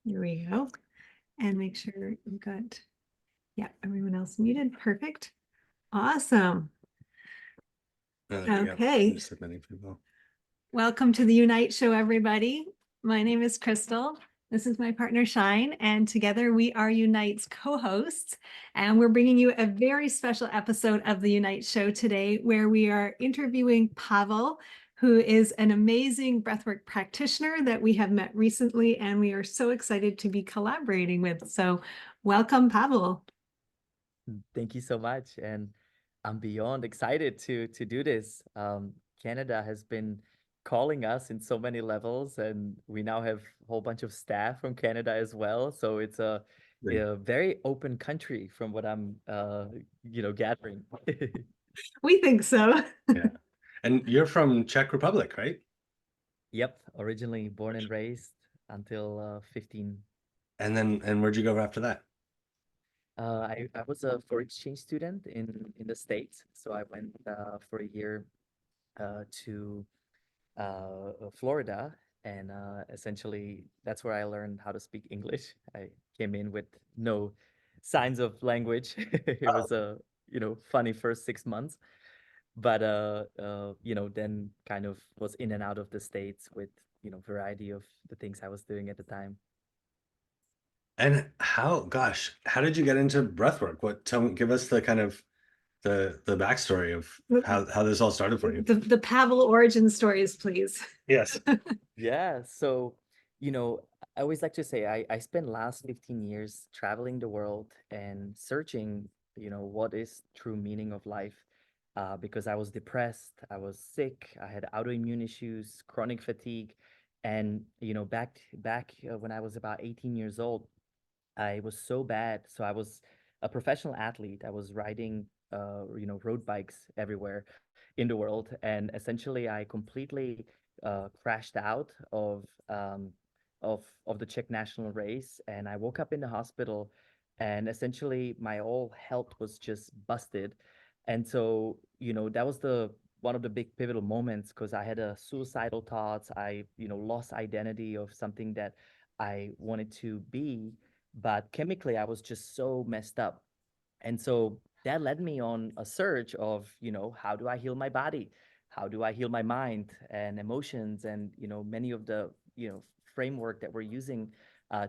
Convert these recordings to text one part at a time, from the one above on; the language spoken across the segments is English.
Here we go. And make sure you've got, yeah, everyone else muted. Perfect. Awesome. Okay. Welcome to the Unite Show, everybody. My name is Kristall. This is my partner, Shine, and together we are Unite's co-hosts, and we're bringing you a very special episode of the Unite Show today, where we are interviewing Pavel, who is an amazing breathwork practitioner that we have met recently, and we are so excited to be collaborating with. So welcome, Pavel. Thank you so much. And I'm beyond excited to do this. Canada has been calling us in so many levels, and we now have a whole bunch of staff from Canada as well. So it's a very open country from what I'm, gathering. We think so. Yeah. And you're from Czech Republic, right? Yep. Originally born and raised until 15. And where'd you go after that? I was a foreign exchange student in the States. So I went for a year to Florida, and essentially that's where I learned how to speak English. I came in with no signs of language. It was a funny first 6 months, but then kind of was in and out of the States with variety of the things I was doing at the time. And how did you get into breathwork? Give us the kind of the backstory of how this all started for you. The Pavel origin stories, please. Yes. Yeah. So, I always like to say I spent last 15 years traveling the world and searching, what is true meaning of life. Because I was depressed, I was sick, I had autoimmune issues, chronic fatigue, and back when I was about 18 years old, I was so bad. So I was a professional athlete. I was riding, road bikes everywhere in the world, and essentially I completely crashed out of the Czech national race, and I woke up in the hospital, and essentially my whole health was just busted. And so, that was one of the big pivotal moments, because I had a suicidal thoughts. I, lost identity of something that I wanted to be, but chemically I was just so messed up. And so that led me on a search of, how do I heal my body? How do I heal my mind and emotions, and, many of the, framework that we're using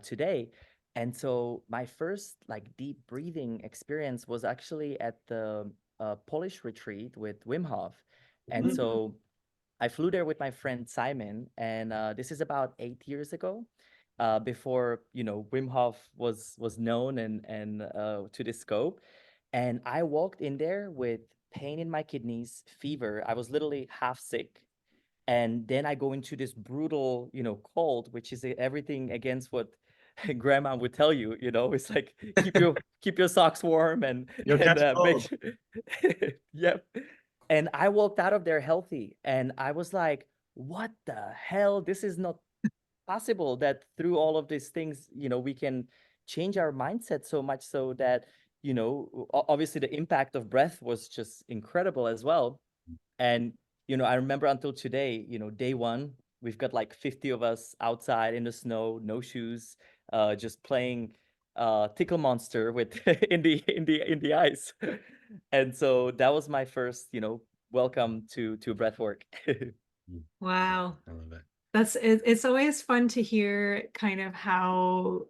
today. And so my first deep breathing experience was actually at the Polish retreat with Wim Hof. And so I flew there with my friend Simon, and this is about 8 years ago, before Wim Hof was known and to this scope. And I walked in there with pain in my kidneys, fever. I was literally half sick. And then I go into this brutal, cold, which is everything against what grandma would tell you. It's like keep your socks warm and make sure. Yep. And I walked out of there healthy, and I was like, what the hell? This is not possible, that through all of these things, we can change our mindset so much, so that, obviously the impact of breath was just incredible as well. And, I remember until today, day one, we've got like 50 of us outside in the snow, no shoes, just playing Tickle Monster with in the ice. And so that was my first, welcome to breathwork. Wow. I love it. It's always fun to hear kind of how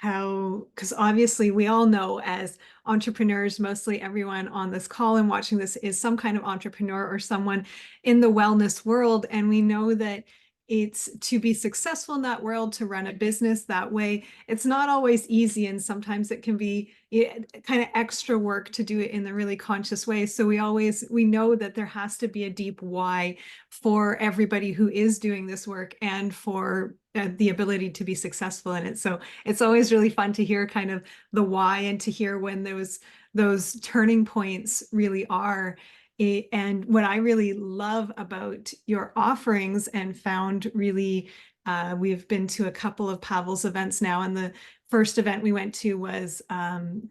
because obviously we all know, as entrepreneurs, mostly everyone on this call and watching this is some kind of entrepreneur or someone in the wellness world, and we know that it's to be successful in that world, to run a business that way, it's not always easy, and sometimes it can be kind of extra work to do it in the really conscious way. So we know that there has to be a deep why for everybody who is doing this work, and for the ability to be successful in it. So it's always really fun to hear kind of the why, and to hear when those turning points really are. And what I really love about your offerings, and found really, we've been to a couple of Pavel's events now, and the first event we went to was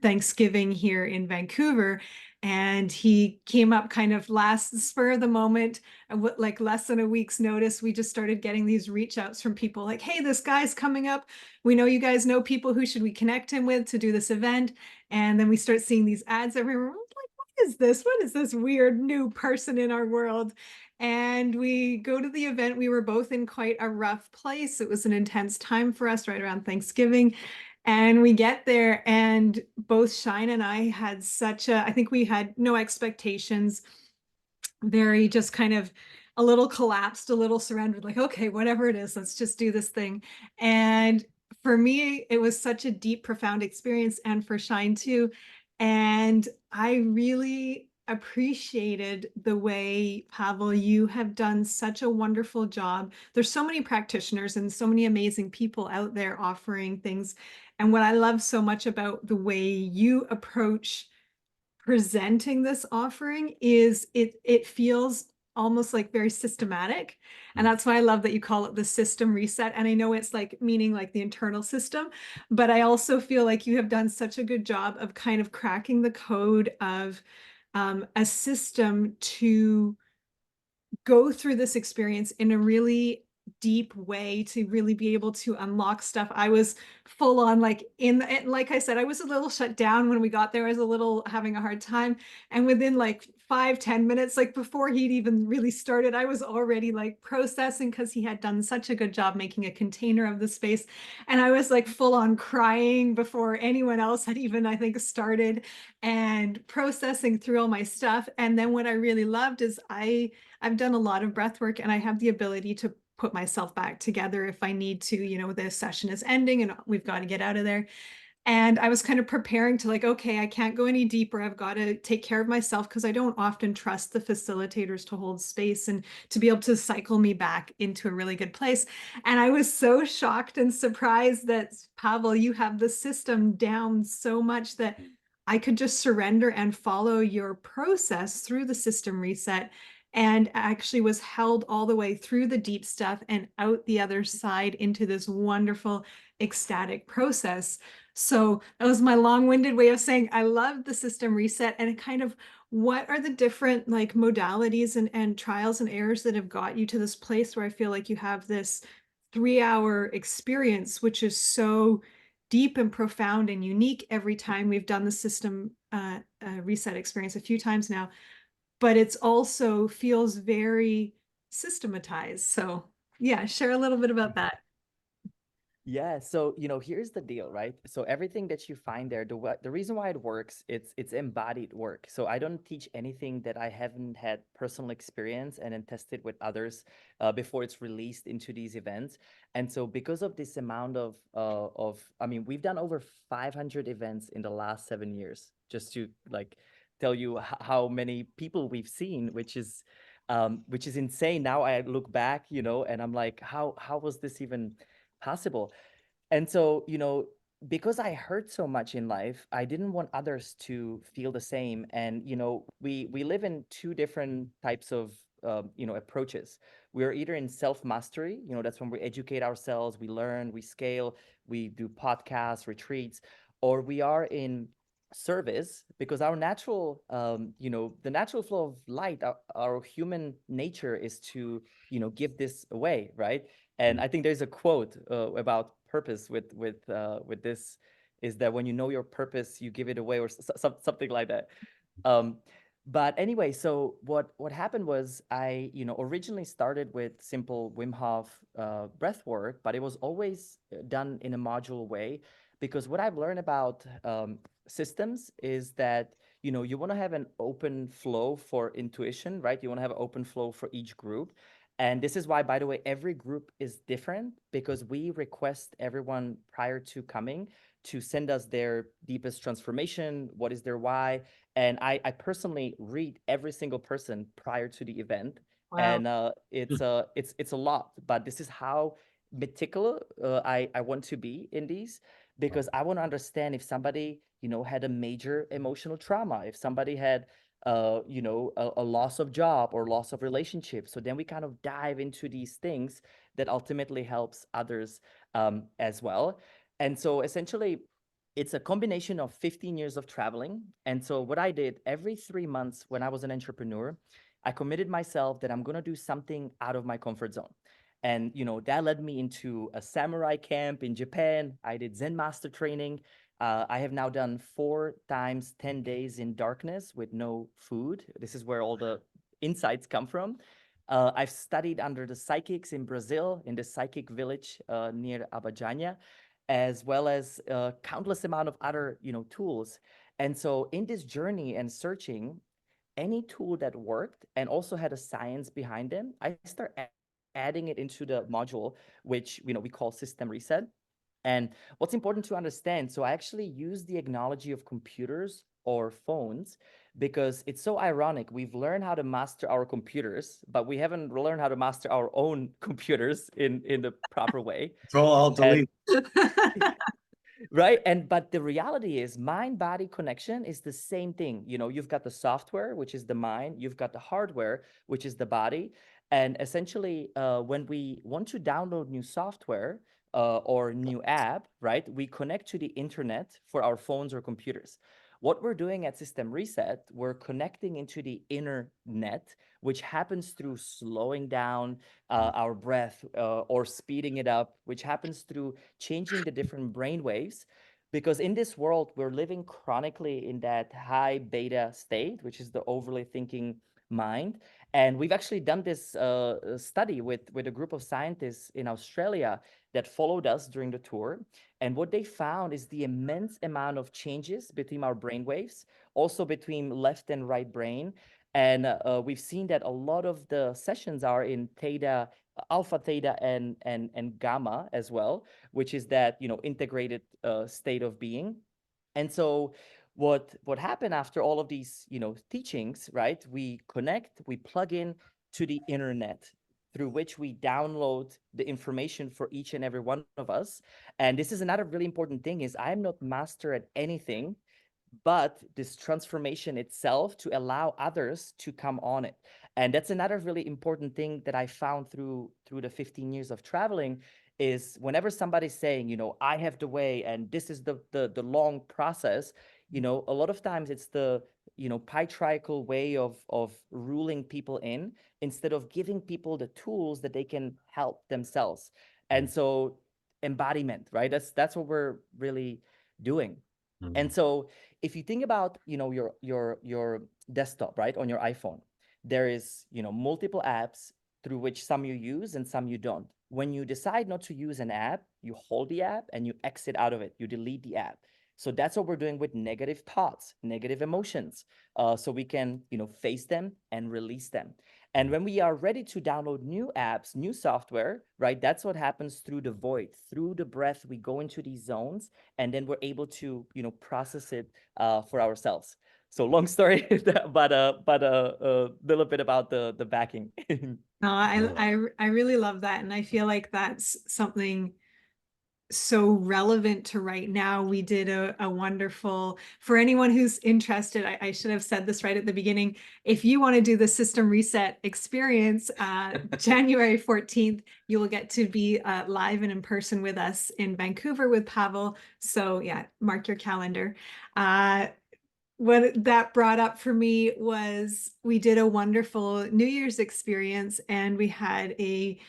Thanksgiving here in Vancouver. And he came up kind of last spur of the moment, like less than a week's notice. We just started getting these reach outs from people like, hey, this guy's coming up. We know you guys know people. Who should we connect him with to do this event? And then we start seeing these ads everywhere. We're like, what is this? What is this weird new person in our world? And we go to the event. We were both in quite a rough place. It was an intense time for us right around Thanksgiving. And we get there, and both Shine and I had I think we had no expectations, very just kind of a little collapsed, a little surrendered, like, okay, whatever it is, let's just do this thing. And for me, it was such a deep, profound experience, and for Shine too. And I really appreciated the way, Pavel, you have done such a wonderful job. There's so many practitioners and so many amazing people out there offering things. And what I love so much about the way you approach presenting this offering is it feels almost like very systematic. And that's why I love that you call it the system reset. And I know it's like meaning like the internal system, but I also feel like you have done such a good job of kind of cracking the code of a system to go through this experience in a really deep way, to really be able to unlock stuff. I was full on like like I said, I was a little shut down when we got there. I was a little having a hard time. And within like 5-10 minutes, like before he'd even really started, I was already like processing, because he had done such a good job making a container of the space. And I was like full on crying before anyone else had even, I think, started, and processing through all my stuff. And then what I really loved is I've done a lot of breath work, and I have the ability to put myself back together if I need to. The session is ending and we've got to get out of there. And I was kind of preparing to like, okay, I can't go any deeper. I've got to take care of myself, because I don't often trust the facilitators to hold space and to be able to cycle me back into a really good place. And I was so shocked and surprised that, Pavel, you have the system down so much that I could just surrender and follow your process through the system reset, and actually was held all the way through the deep stuff and out the other side into this wonderful ecstatic process. So that was my long-winded way of saying I love the system reset. And it kind of, what are the different like modalities and trials and errors that have got you to this place where I feel like you have this 3-hour experience, which is so deep and profound and unique every time. We've done the system reset experience a few times now, but it's also feels very systematized. So yeah, share a little bit about that. Yeah, so here's the deal, right? So everything that you find there, the reason why it works, it's embodied work. So I don't teach anything that I haven't had personal experience and then tested with others before it's released into these events. And so because of this amount I mean, we've done over 500 events in the last 7 years, just to like tell you how many people we've seen, which is insane. Now I look back, and I'm like, how was this even possible? And so, because I hurt so much in life, I didn't want others to feel the same. And, we live in two different types of, approaches. We're either in self-mastery, that's when we educate ourselves, we learn, we scale, we do podcasts, retreats, or we are in service, because our natural, the natural flow of light, our human nature is to, give this away, right? And I think there's a quote about purpose with this, is that when you know your purpose, you give it away, or something like that. But anyway, so what happened was I, originally started with simple Wim Hof breath work, but it was always done in a modular way, because what I've learned about systems is that you want to have an open flow for intuition, right? You want to have an open flow for each group. And this is why, by the way, every group is different, because we request everyone prior to coming to send us their deepest transformation, what is their why. And I personally read every single person prior to the event. Wow. And it's a lot, but this is how meticulous I want to be in these, because I want to understand if somebody, had a major emotional trauma, if somebody had a loss of job or loss of relationship. So then we kind of dive into these things that ultimately helps others as well. And so essentially, it's a combination of 15 years of traveling. And so what I did every 3 months when I was an entrepreneur, I committed myself that I'm going to do something out of my comfort zone. And, that led me into a samurai camp in Japan. I did Zen master training. I have now done 4 times 10 days in darkness with no food. This is where all the insights come from. I've studied under the psychics in Brazil, in the psychic village near Abadiânia, as well as countless amount of other, tools. And so in this journey and searching, any tool that worked and also had a science behind them, I start adding it into the module, which we call System Reset. And what's important to understand, so I actually use the technology of computers or phones because it's so ironic. We've learned how to master our computers, but we haven't learned how to master our own computers in the proper way. Control Alt Delete. Right. But the reality is mind-body connection is the same thing. You've got the software, which is the mind, you've got the hardware, which is the body. And essentially, when we want to download new software or new app, right, we connect to the internet for our phones or computers. What we're doing at System Reset, we're connecting into the internet, which happens through slowing down our breath or speeding it up, which happens through changing the different brain waves. Because in this world, we're living chronically in that high beta state, which is the overly thinking mind. And we've actually done this study with a group of scientists in Australia that followed us during the tour. And what they found is the immense amount of changes between our brain waves, also between left and right brain. And we've seen that a lot of the sessions are in theta, alpha, theta, and gamma as well, which is that integrated state of being. And so what happened after all of these teachings, right? We connect, we plug in to the internet through which we download the information for each and every one of us. And this is another really important thing is I'm not master at anything, but this transformation itself to allow others to come on it. And that's another really important thing that I found through the 15 years of traveling is whenever somebody's saying, I have the way and this is the long process, a lot of times it's the patriarchal way of ruling people in instead of giving people the tools that they can help themselves. And so embodiment, right? That's what we're really doing. And so if you think about, your desktop, right, on your iPhone, there is, multiple apps through which some you use and some you don't. When you decide not to use an app, you hold the app and you exit out of it. You delete the app. So that's what we're doing with negative thoughts, negative emotions. So we can, face them and release them. And when we are ready to download new apps, new software, right, that's what happens through the void, through the breath. We go into these zones and then we're able to, process it for ourselves. So long story, but a little bit about the backing. No, I really love that. And I feel like that's something so relevant to right now. We did a wonderful, for anyone who's interested, I should have said this right at the beginning. If you want to do the System Reset experience, January 14th, you will get to be live and in person with us in Vancouver with Pavel. So yeah, mark your calendar. What that brought up for me was we did a wonderful New Year's experience and we had a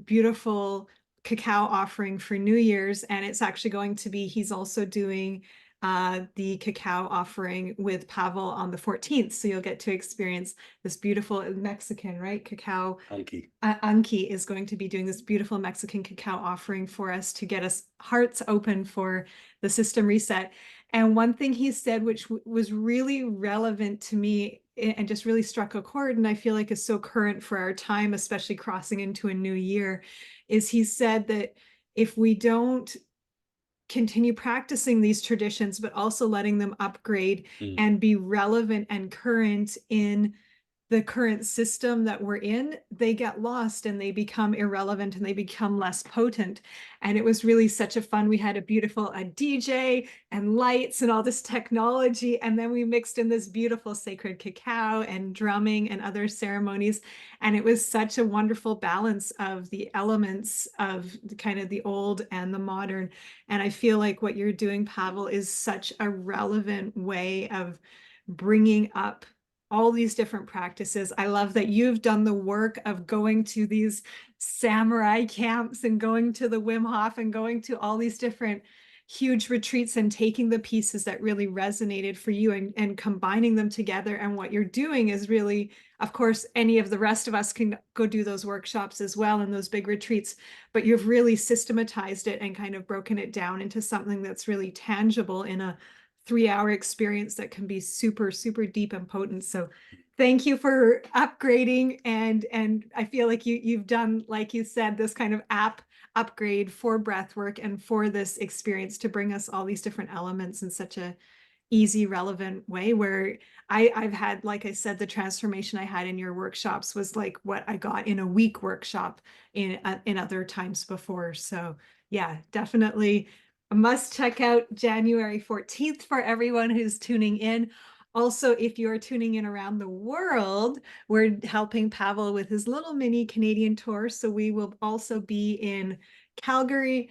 beautiful cacao offering for New Year's, and it's actually going to be, he's also doing the cacao offering with Pavel on the 14th. So you'll get to experience this beautiful Mexican, right? Cacao. Anki. Anki is going to be doing this beautiful Mexican cacao offering for us to get us hearts open for the System Reset. And one thing he said, which was really relevant to me and just really struck a chord, and I feel like is so current for our time, especially crossing into a new year, is he said that if we don't continue practicing these traditions, but also letting them upgrade and be relevant and current in the current system that we're in, they get lost and they become irrelevant and they become less potent. And it was really such a fun, we had a beautiful DJ and lights and all this technology. And then we mixed in this beautiful sacred cacao and drumming and other ceremonies. And it was such a wonderful balance of the elements of kind of the old and the modern. And I feel like what you're doing, Pavel, is such a relevant way of bringing up all these different practices. I love that you've done the work of going to these samurai camps and going to the Wim Hof and going to all these different huge retreats and taking the pieces that really resonated for you and combining them together. And what you're doing is really, of course, any of the rest of us can go do those workshops as well and those big retreats, but you've really systematized it and kind of broken it down into something that's really tangible in a 3-hour experience that can be super, super deep and potent. So thank you for upgrading. And I feel like you've done, like you said, this kind of app upgrade for breathwork and for this experience to bring us all these different elements in such a easy, relevant way where I've had, like I said, the transformation I had in your workshops was like what I got in a week workshop in other times before. So yeah, definitely a must check out January 14th for everyone who's tuning in. Also, if you're tuning in around the world, we're helping Pavel with his little mini Canadian tour. So we will also be in Calgary,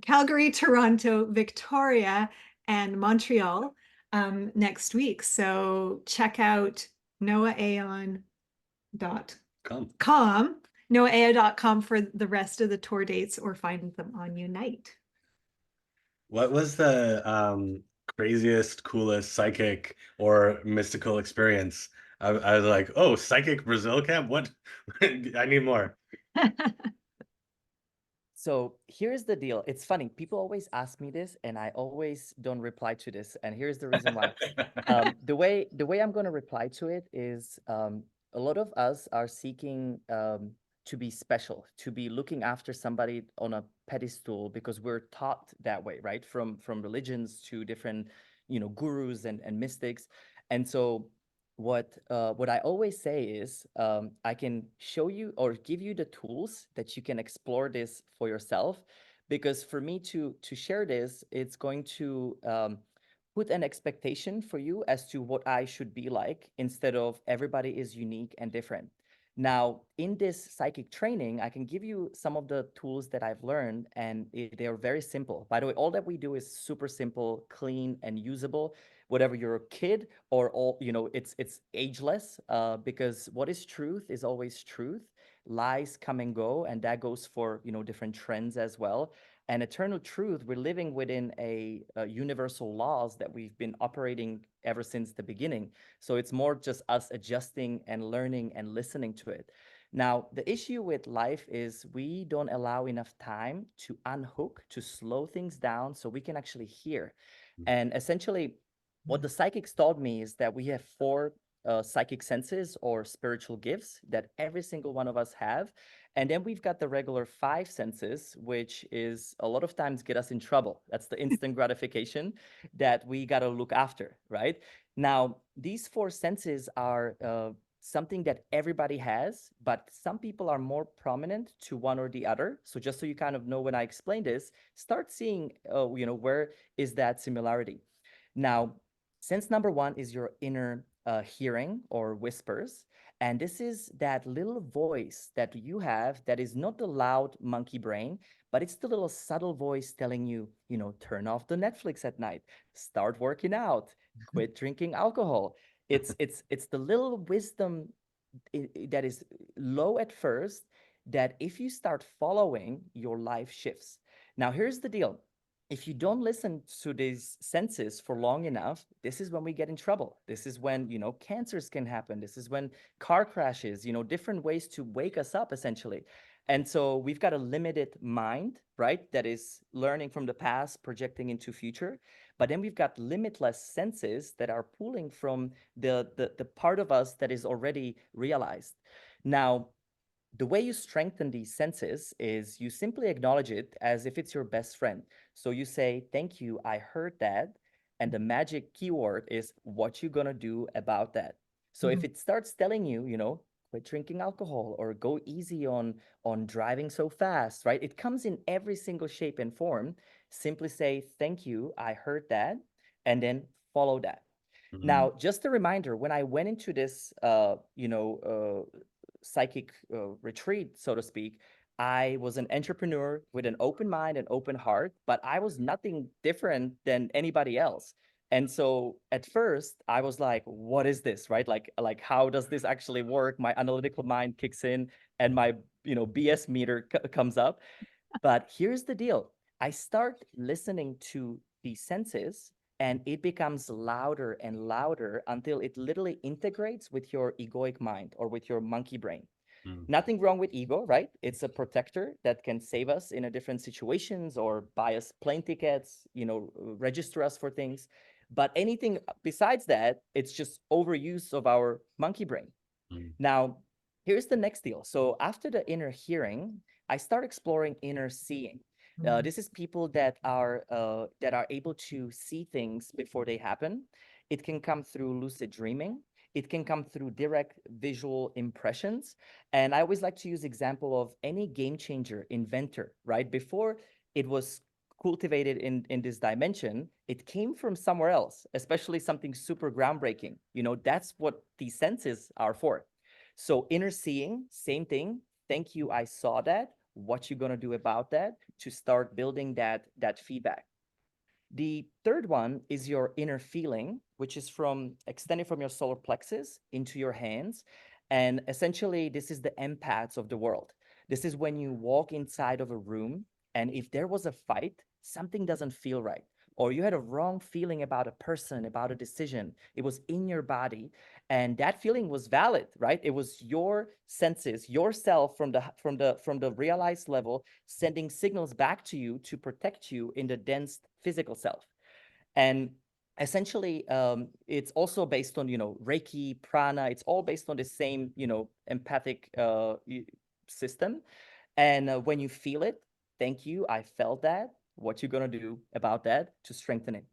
Calgary, Toronto, Victoria, and Montreal next week. So check out noaaon.com, noaa.com for the rest of the tour dates or find them on Unite. What was the craziest, coolest psychic or mystical experience? I was like, oh, psychic Brazil camp? What? I need more. So here's the deal. It's funny. People always ask me this, and I always don't reply to this. And here's the reason why. The way I'm going to reply to it is a lot of us are seeking to be special, to be looking after somebody on a pedestal because we're taught that way, right? From religions to different, gurus and mystics. And so what I always say is I can show you or give you the tools that you can explore this for yourself, because for me to share this, it's going to put an expectation for you as to what I should be like instead of everybody is unique and different. Now, in this psychic training, I can give you some of the tools that I've learned, and they are very simple. By the way, all that we do is super simple, clean, and usable. Whether you're a kid or all, it's ageless, because what is truth is always truth. Lies come and go, and that goes for different trends as well. And eternal truth, we're living within a universal laws that we've been operating ever since the beginning. So it's more just us adjusting and learning and listening to it. Now, the issue with life is we don't allow enough time to unhook, to slow things down so we can actually hear. And essentially, what the psychics taught me is that we have four psychic senses or spiritual gifts that every single one of us have. And then we've got the regular five senses, which is a lot of times get us in trouble. That's the instant gratification that we got to look after, right? Now, these four senses are something that everybody has, but some people are more prominent to one or the other. So just so you kind of know when I explain this, start seeing, where is that similarity. Now, sense number one is your inner hearing or whispers. And this is that little voice that you have that is not the loud monkey brain, but it's the little subtle voice telling you, turn off the Netflix at night, start working out, quit drinking alcohol. It's the little wisdom that is low at first, that if you start following, your life shifts. Now, here's the deal. If you don't listen to these senses for long enough, this is when we get in trouble. This is when, cancers can happen. This is when car crashes, different ways to wake us up, essentially. And so we've got a limited mind, right? That is learning from the past, projecting into future. But then we've got limitless senses that are pulling from the part of us that is already realized. Now, the way you strengthen these senses is you simply acknowledge it as if it's your best friend. So you say, thank you, I heard that. And the magic keyword is what you're going to do about that. So if it starts telling you, you know, quit drinking alcohol or go easy on driving so fast, right? It comes in every single shape and form. Simply say, thank you, I heard that, and then follow that. Now, just a reminder, when I went into this, psychic retreat, so to speak, I was an entrepreneur with an open mind and open heart, but I was nothing different than anybody else. And so at first I was like, what is this, right? Like how does this actually work? My analytical mind kicks in and my, BS meter comes up. But here's the deal. I start listening to the senses and it becomes louder and louder until it literally integrates with your egoic mind or with your monkey brain. Nothing wrong with ego, right? It's a protector that can save us in a different situations or buy us plane tickets, register us for things. But anything besides that, it's just overuse of our monkey brain. Now, here's the next deal. So after the inner hearing, I start exploring inner seeing. This is people that are able to see things before they happen. It can come through lucid dreaming. It can come through direct visual impressions. And I always like to use example of any game changer, inventor, right? Before it was cultivated in this dimension, it came from somewhere else, especially something super groundbreaking. That's what these senses are for. So inner seeing, same thing. Thank you, I saw that. What you gonna do about that to start building that feedback. The third one is your inner feeling, which is from extended from your solar plexus into your hands. And essentially, this is the empaths of the world. This is when you walk inside of a room, and if there was a fight, something doesn't feel right, or you had a wrong feeling about a person, about a decision, it was in your body, and that feeling was valid, right? It was your senses, yourself from the realized level, sending signals back to you to protect you in the dense physical self. And essentially, it's also based on Reiki, prana. It's all based on the same empathic system. And when you feel it, thank you, I felt that. What you gonna do about that to strengthen it?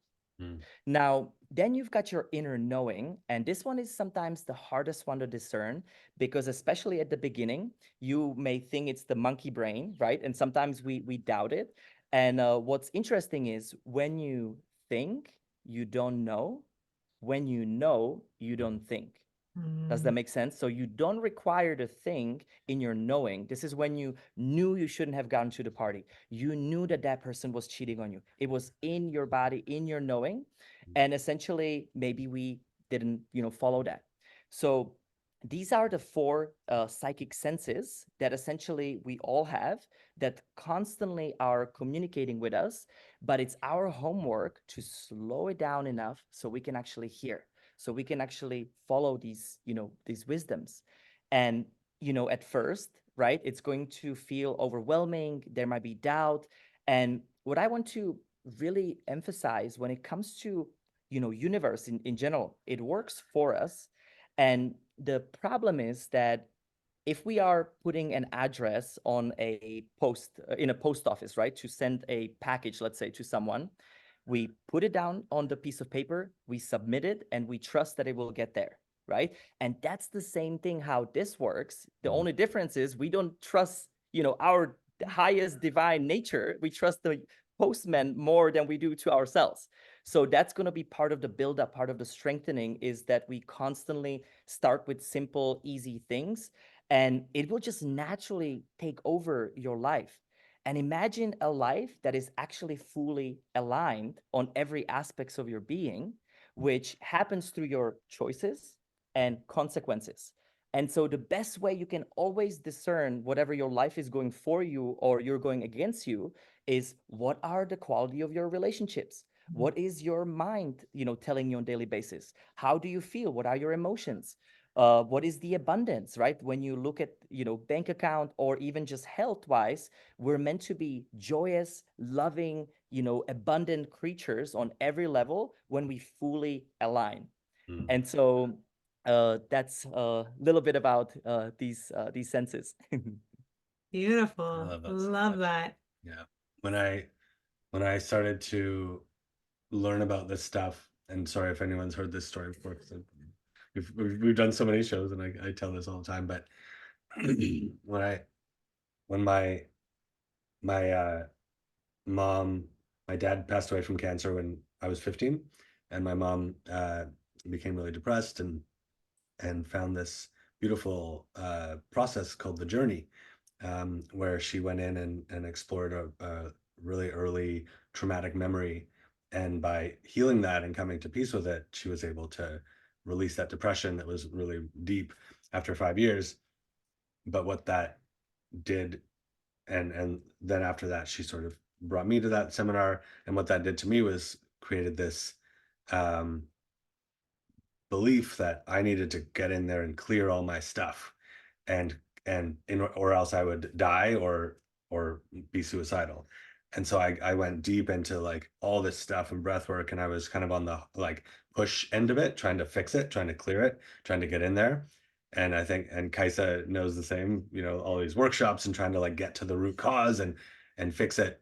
Now, then you've got your inner knowing, and this one is sometimes the hardest one to discern because, especially at the beginning, you may think it's the monkey brain, right? And sometimes we doubt it. And what's interesting is when you think, you don't know. When you know, you don't think. Does that make sense? So you don't require to think in your knowing. This is when you knew you shouldn't have gone to the party. You knew that that person was cheating on you. It was in your body, in your knowing. And essentially, maybe we didn't, follow that. So these are the four psychic senses that essentially we all have that constantly are communicating with us, but it's our homework to slow it down enough so we can actually hear, so we can actually follow these wisdoms. And at first, right, it's going to feel overwhelming, there might be doubt. And what I want to really emphasize when it comes to universe in general, it works for us. And the problem is that if we are putting an address on a post in a post office, right, to send a package, let's say, to someone, we put it down on the piece of paper, we submit it, and we trust that it will get there, right? And that's the same thing how this works. The only difference is we don't trust, our highest divine nature. We trust the postman more than we do to ourselves. So that's going to be part of the buildup, part of the strengthening, is that we constantly start with simple, easy things, and it will just naturally take over your life. And imagine a life that is actually fully aligned on every aspects of your being, which happens through your choices and consequences. And so the best way you can always discern whatever your life is going for you or you're going against you is, what are the quality of your relationships? What is your mind, telling you on a daily basis? How do you feel? What are your emotions? What is the abundance, right? When you look at, bank account or even just health wise, we're meant to be joyous, loving, abundant creatures on every level when we fully align. And so that's a little bit about these senses. Beautiful. I love that so Love much. that. Yeah. When I started to learn about this stuff, and sorry if anyone's heard this story before, 'cause we've done so many shows, and I tell this all the time, but when my mom, my dad passed away from cancer when I was 15, and my mom became really depressed and found this beautiful process called the journey, where she went in and explored a really early traumatic memory, and by healing that and coming to peace with it, she was able to release that depression that was really deep after 5 years. But what that did, and then after that, she sort of brought me to that seminar, and what that did to me was created this um, belief that I needed to get in there and clear all my stuff, and or else I would die or be suicidal. And so I went deep into like all this stuff and breath work, and I was kind of on the like push end of it, trying to fix it, trying to clear it, trying to get in there. And I think, and Kaisa knows the same, all these workshops and trying to like get to the root cause and fix it.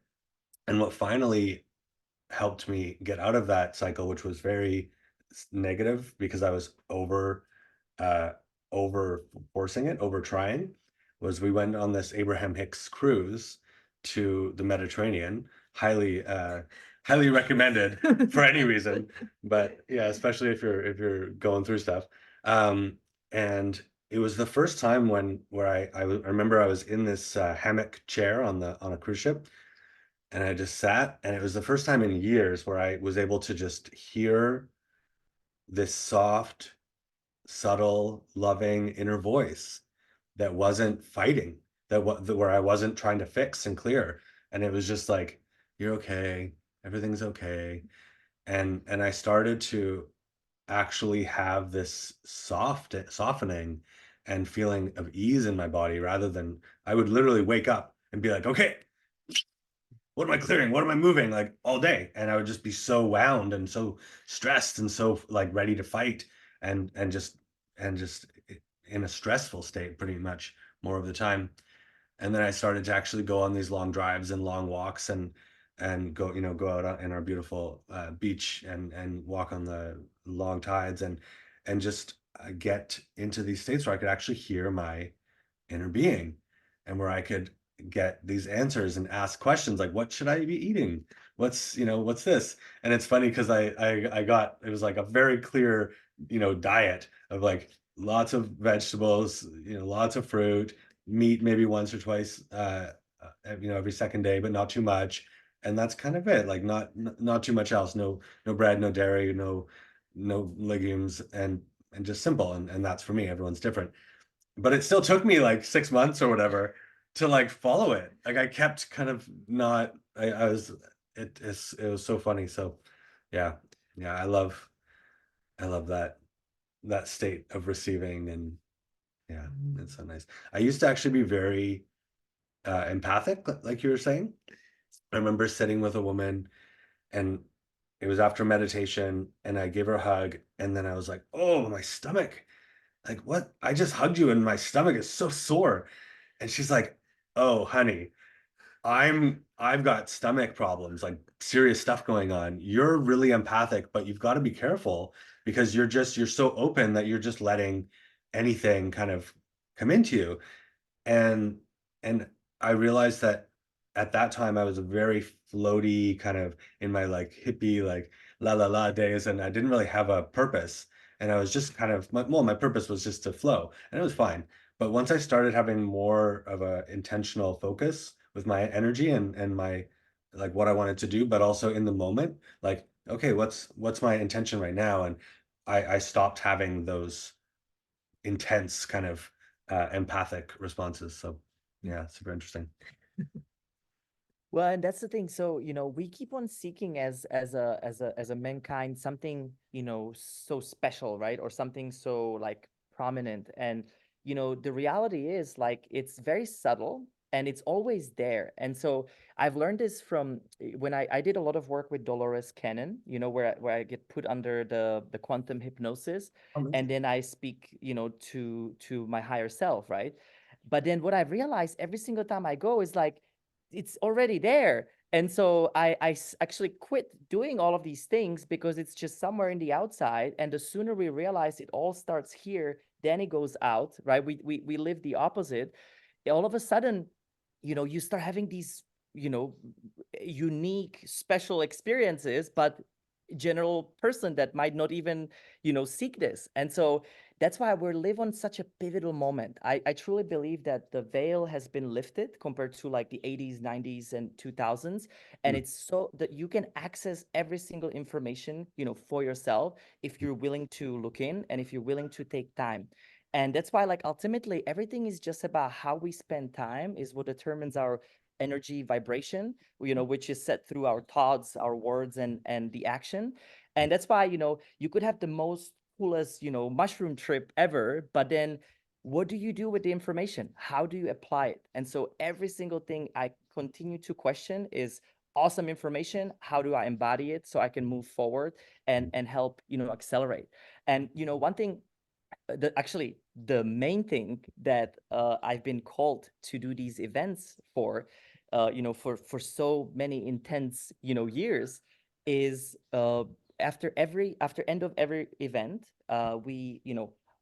And what finally helped me get out of that cycle, which was very negative because I was uh, over forcing it, over trying, was we went on this Abraham Hicks cruise to the Mediterranean. Highly recommended for any reason, but yeah, especially if you're going through stuff. And it was the first time where I remember I was in this hammock chair on a cruise ship, and I just sat, and it was the first time in years where I was able to just hear this soft, subtle, loving inner voice that wasn't fighting, where I wasn't trying to fix and clear. And it was just like, you're okay, everything's okay. And I started to actually have this softening and feeling of ease in my body, rather than I would literally wake up and be like, okay, what am I clearing? What am I moving, like all day? And I would just be so wound and so stressed and so like ready to fight, and just in a stressful state pretty much more of the time. And then I started to actually go on these long drives and long walks, and go out in our beautiful beach and walk on the long tides, and just get into these states where I could actually hear my inner being, and where I could get these answers and ask questions like, what should I be eating? What's this? And it's funny because I got, it was like a very clear, diet of like lots of vegetables, lots of fruit, meat maybe once or twice, every second day, but not too much. And that's kind of it. Like not too much else. No bread, no dairy, no legumes, and just simple. And that's for me. Everyone's different, but it still took me like 6 months or whatever to like follow it. Like I kept kind of not, I was, it was so funny. So yeah, yeah, I love that state of receiving, and yeah, it's so nice. I used to actually be very empathic, like you were saying. I remember sitting with a woman, and it was after meditation, and I gave her a hug, and then I was like, oh, my stomach. Like, what? I just hugged you and my stomach is so sore. And she's like, "Oh, honey, I've got stomach problems, like serious stuff going on. You're really empathic, but you've got to be careful because you're so open that you're just letting anything kind of come into you." And and I realized that at that time I was a very floaty, kind of in my like hippie, like la la la days, and I didn't really have a purpose. And I was just kind of my purpose was just to flow, and it was fine. But once I started having more of a intentional focus with my energy and my like what I wanted to do, but also in the moment, like, okay, what's my intention right now? And I stopped having those intense kind of empathic responses. So yeah, super interesting. Well, and that's the thing. So, we keep on seeking as a mankind something, so special, right? Or something so like prominent. And, the reality is like it's very subtle and it's always there. And so I've learned this from when I did a lot of work with Dolores Cannon, where I get put under the quantum hypnosis, and then I speak, to my higher self, right? But then what I've realized every single time I go is like, it's already there. And so actually quit doing all of these things because it's just somewhere in the outside. And the sooner we realize it all starts here, then it goes out, right? We live the opposite. All of a sudden, you start having these, unique, special experiences, but general person that might not even, seek this. And so that's why we live on such a pivotal moment. I truly believe that the veil has been lifted compared to like the 80s, 90s, and 2000s. And it's so that you can access every single information, for yourself if you're willing to look in and if you're willing to take time. And that's why, like, ultimately, everything is just about how we spend time is what determines our energy vibration, which is set through our thoughts, our words, and the action. And that's why, you could have the most coolest, mushroom trip ever, but then what do you do with the information? How do you apply it? And so every single thing I continue to question is awesome information. How do I embody it so I can move forward and help, accelerate? And, one thing, actually the main thing that I've been called to do these events for, for so many intense, years, is after end of every event, we,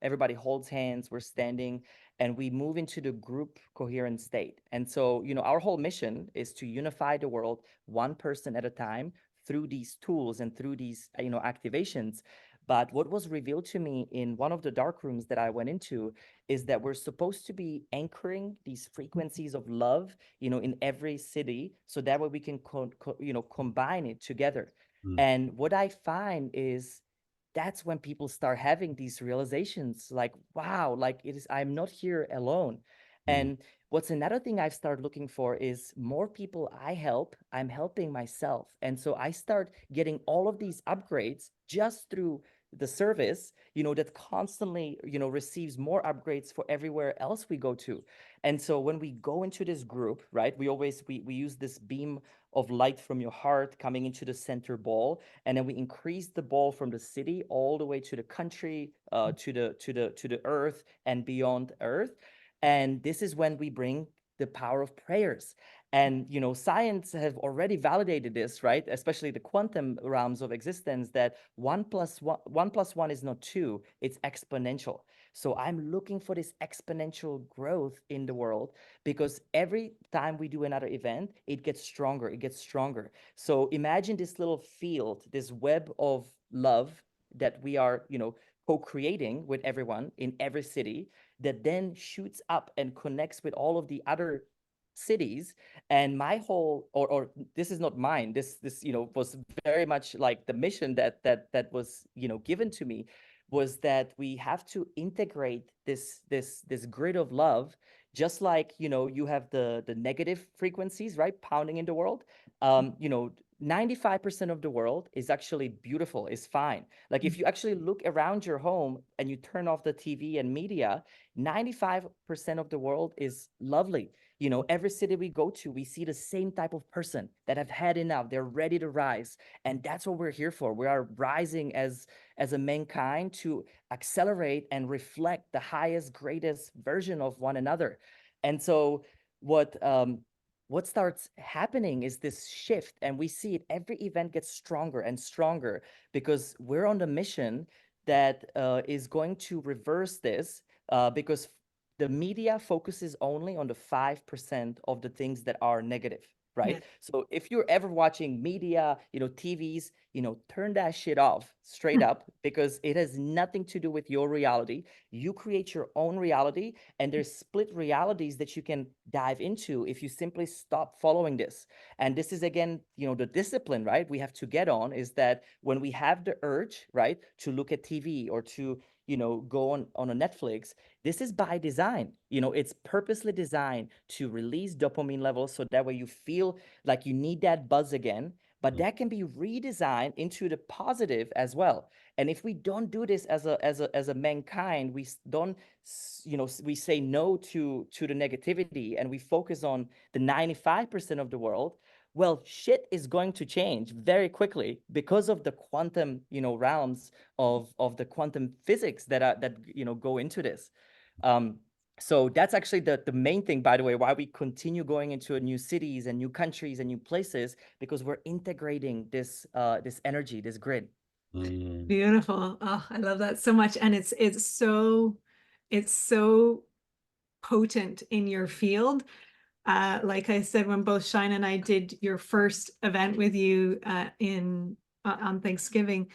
everybody holds hands, we're standing, and we move into the group coherent state. And so, our whole mission is to unify the world one person at a time through these tools and through these, activations. But what was revealed to me in one of the dark rooms that I went into is that we're supposed to be anchoring these frequencies of love, in every city, so that way we can, combine it together. And what I find is that's when people start having these realizations, like, wow, like I'm not here alone. And what's another thing I've started looking for is more people I help, I'm helping myself. And so I start getting all of these upgrades just through the service, that constantly, receives more upgrades for everywhere else we go to. And so when we go into this group, right, we use this beam of light from your heart coming into the center ball, and then we increase the ball from the city all the way to the country, to the earth and beyond earth. And this is when we bring the power of prayers. And, science have already validated this, right? Especially the quantum realms of existence, that 1 + 1 is not 2, it's exponential. So I'm looking for this exponential growth in the world, because every time we do another event, it gets stronger, it gets stronger. So imagine this little field, this web of love that we are, co-creating with everyone in every city, that then shoots up and connects with all of the other cities. And my whole, or this is not mine, this was very much like the mission that was, given to me, was that we have to integrate this grid of love, just like, you have the negative frequencies, right, pounding in the world. 95% of the world is actually beautiful, is fine. Like, if you actually look around your home and you turn off the TV and media, 95% of the world is lovely. Every city we go to, we see the same type of person that have had enough. They're ready to rise. And that's what we're here for. We are rising as a mankind to accelerate and reflect the highest, greatest version of one another. And so what starts happening is this shift, and we see it, every event gets stronger and stronger, because we're on the mission that is going to reverse this, because the media focuses only on the 5% of the things that are negative, right? Yes. So if you're ever watching media, TVs, turn that shit off straight up, because it has nothing to do with your reality. You create your own reality, and there's split realities that you can dive into if you simply stop following this. And this is, again, the discipline, right, we have to get on, is that when we have the urge, right, to look at TV or to, go on a Netflix, this is by design. It's purposely designed to release dopamine levels, so that way you feel like you need that buzz again. But that can be redesigned into the positive as well. And if we don't do this as a mankind, we don't, we say no to the negativity, and we focus on the 95% of the world. Well, shit is going to change very quickly, because of the quantum, realms of the quantum physics that go into this. So that's actually the main thing, by the way, why we continue going into new cities and new countries and new places, because we're integrating this energy, this grid. Beautiful. Oh, I love that so much. And it's so potent in your field. Like I said, when both Shine and I did your first event with you on Thanksgiving,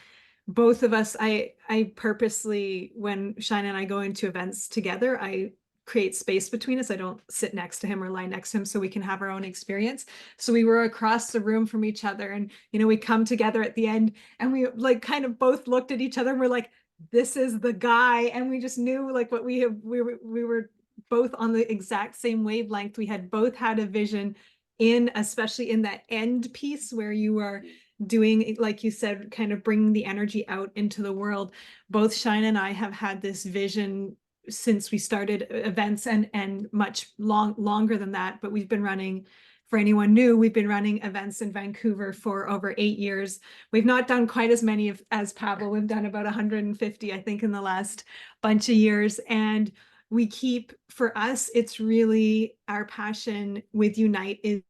both of us, I purposely, when Shine and I go into events together, I create space between us. I don't sit next to him or lie next to him so we can have our own experience. So we were across the room from each other, and we come together at the end, and we like kind of both looked at each other and we're like, this is the guy. And we just knew like what we were both on the exact same wavelength. We had both had a vision especially in that end piece where you are doing, like you said, kind of bringing the energy out into the world. Both Shine and I have had this vision since we started events, and much longer than that, but we've been running, for anyone new, we've been running events in Vancouver for over 8 years. We've not done quite as many as Pavel. We've done about 150, I think, in the last bunch of years. And we keep, for us, it's really our passion with Unite is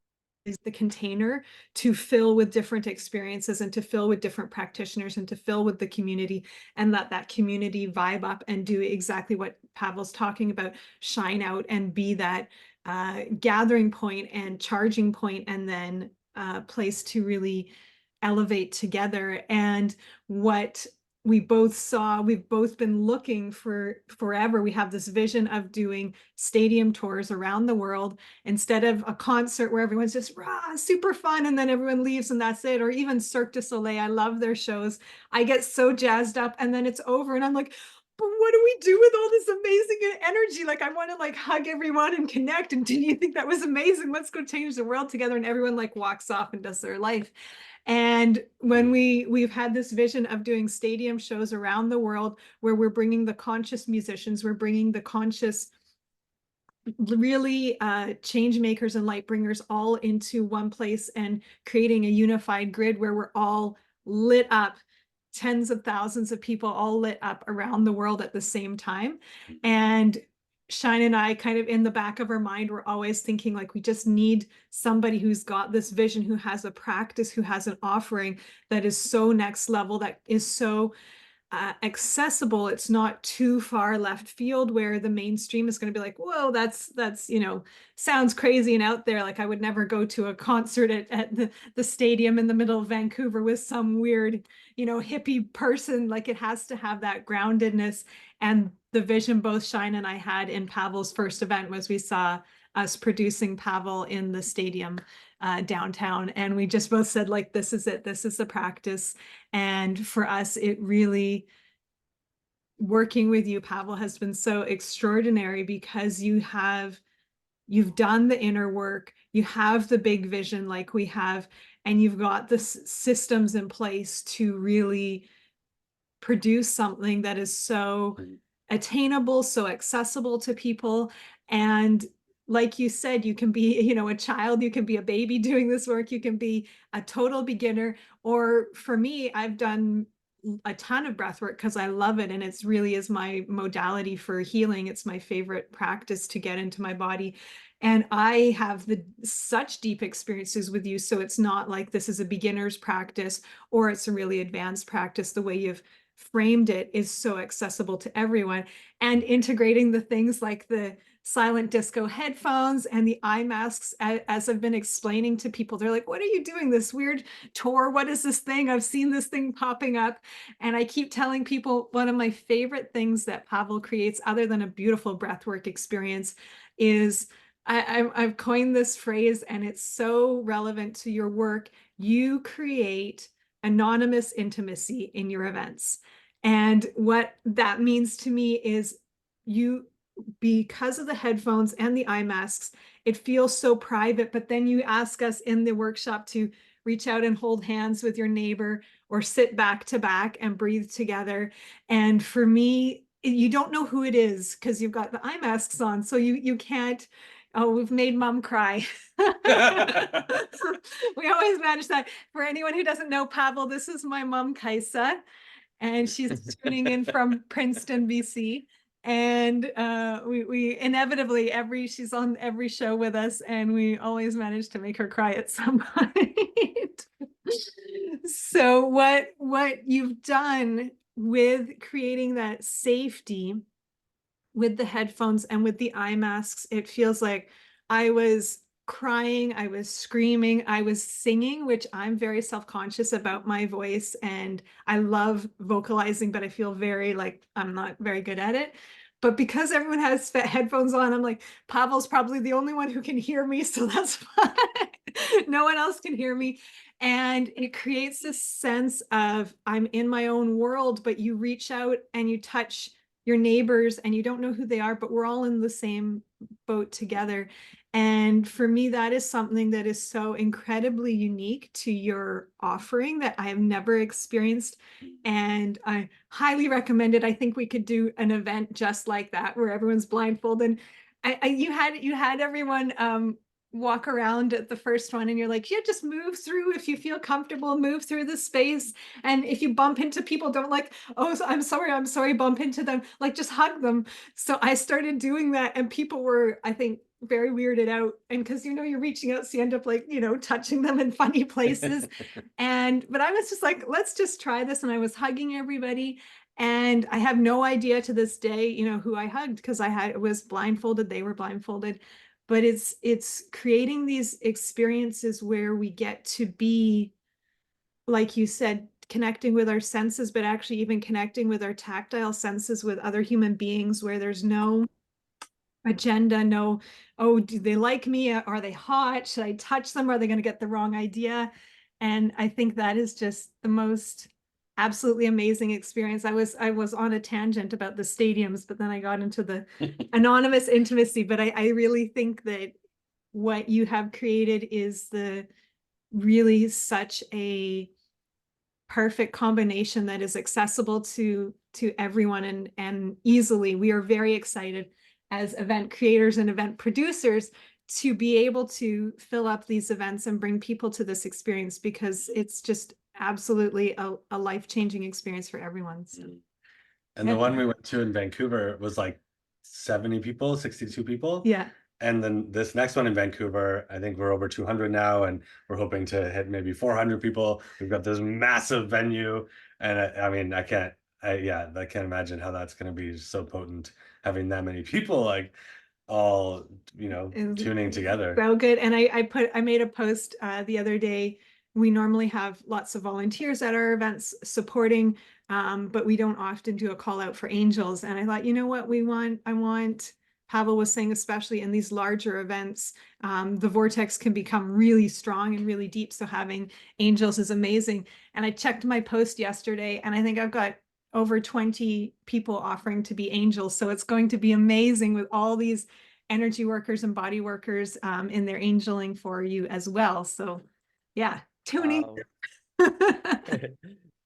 the container to fill with different experiences and to fill with different practitioners and to fill with the community, and let that community vibe up and do exactly what Pavel's talking about, shine out and be that gathering point and charging point, and then place to really elevate together. And what we both saw, we've both been looking for forever. We have this vision of doing stadium tours around the world, instead of a concert where everyone's just rah, super fun and then everyone leaves and that's it. Or even Cirque du Soleil, I love their shows. I get so jazzed up and then it's over and I'm like, but what do we do with all this amazing energy? Like, I want to like hug everyone and connect. And did you think that was amazing? Let's go change the world together. And everyone like walks off and does their life. And when we've had this vision of doing stadium shows around the world, where we're bringing the conscious musicians, we're bringing the conscious, really change makers and light bringers all into one place, and creating a unified grid where we're all lit up, tens of thousands of people all lit up around the world at the same time. And Shine and I, kind of in the back of our mind, we're always thinking like, we just need somebody who's got this vision, who has a practice, who has an offering that is so next level, that is so accessible. It's not too far left field where the mainstream is going to be like, whoa, that's sounds crazy and out there. Like, I would never go to a concert at the stadium in the middle of Vancouver with some weird, hippie person. Like, it has to have that groundedness. And the vision both Shine and I had in Pavel's first event was, we saw us producing Pavel in the stadium downtown, and we just both said, like, this is it, this is the practice. And for us, it really, working with you, Pavel, has been so extraordinary, because you've done the inner work, you have the big vision like we have, and you've got the systems in place to really produce something that is so attainable, so accessible to people. And like you said, you can be, a child, you can be a baby doing this work, you can be a total beginner. Or for me, I've done a ton of breath work because I love it, and it's really is my modality for healing. It's my favorite practice to get into my body. And I have such deep experiences with you. So it's not like this is a beginner's practice or it's a really advanced practice. The way you've framed it is so accessible to everyone. And integrating the things like the silent disco headphones and the eye masks, as I've been explaining to people, they're like, what are you doing, this weird tour? What is this thing? I've seen this thing popping up. And I keep telling people, one of my favorite things that Pavel creates, other than a beautiful breathwork experience, is I've coined this phrase, and it's so relevant to your work. You create anonymous intimacy in your events. And what that means to me is, because of the headphones and the eye masks, it feels so private, but then you ask us in the workshop to reach out and hold hands with your neighbor, or sit back to back and breathe together. And for me, you don't know who it is because you've got the eye masks on. So you can't. Oh, we've made mom cry. We always manage that. For anyone who doesn't know Pavel, this is my mom, Kaisa, and she's tuning in from Princeton, BC. And we inevitably she's on every show with us, and we always manage to make her cry at some point. So what you've done with creating that safety with the headphones and with the eye masks, it feels like I was crying, I was screaming, I was singing, which I'm very self-conscious about my voice, and I love vocalizing, but I feel very like I'm not very good at it. But because everyone has headphones on, I'm like, Pavel's probably the only one who can hear me, so that's fine. No one else can hear me. And it creates this sense of I'm in my own world, but you reach out and you touch your neighbors and you don't know who they are, but we're all in the same boat together. And for me, that is something that is so incredibly unique to your offering that I have never experienced. And I highly recommend it. I think we could do an event just like that, where everyone's blindfolded. You had everyone walk around at the first one, and you're like, yeah, just move through if you feel comfortable, move through the space. And if you bump into people, don't like, oh, I'm sorry, bump into them, like just hug them. So I started doing that, and people were, I think, very weirded out. And because you're reaching out, so you end up like, touching them in funny places. But I was just like, let's just try this. And I was hugging everybody. And I have no idea to this day, who I hugged, because was blindfolded, they were blindfolded. But it's creating these experiences where we get to be, like you said, connecting with our senses, but actually even connecting with our tactile senses with other human beings, where there's no agenda, no, oh, do they like me? Are they hot? Should I touch them? Are they going to get the wrong idea? And I think that is just the most absolutely amazing experience. I was on a tangent about the stadiums, but then I got into the anonymous intimacy. But I really think that what you have created is really such a perfect combination that is accessible to everyone and easily. We are very excited as event creators and event producers to be able to fill up these events and bring people to this experience, because it's just absolutely a life-changing experience for everyone. So. And the one we went to in Vancouver was like 70 people, 62 people. Yeah. And then this next one in Vancouver, I think we're over 200 now, and we're hoping to hit maybe 400 people. We've got this massive venue, and I mean, I can't imagine how that's going to be so potent, having that many people like all, tuning together. So good. And I made a post the other day. We normally have lots of volunteers at our events supporting, but we don't often do a call out for angels. And I thought, you know what, I want, Pavel was saying, especially in these larger events, the vortex can become really strong and really deep. So having angels is amazing. And I checked my post yesterday, and I think I've got over 20 people offering to be angels. So it's going to be amazing with all these energy workers and body workers in their angeling for you as well. So yeah, tuning. Wow.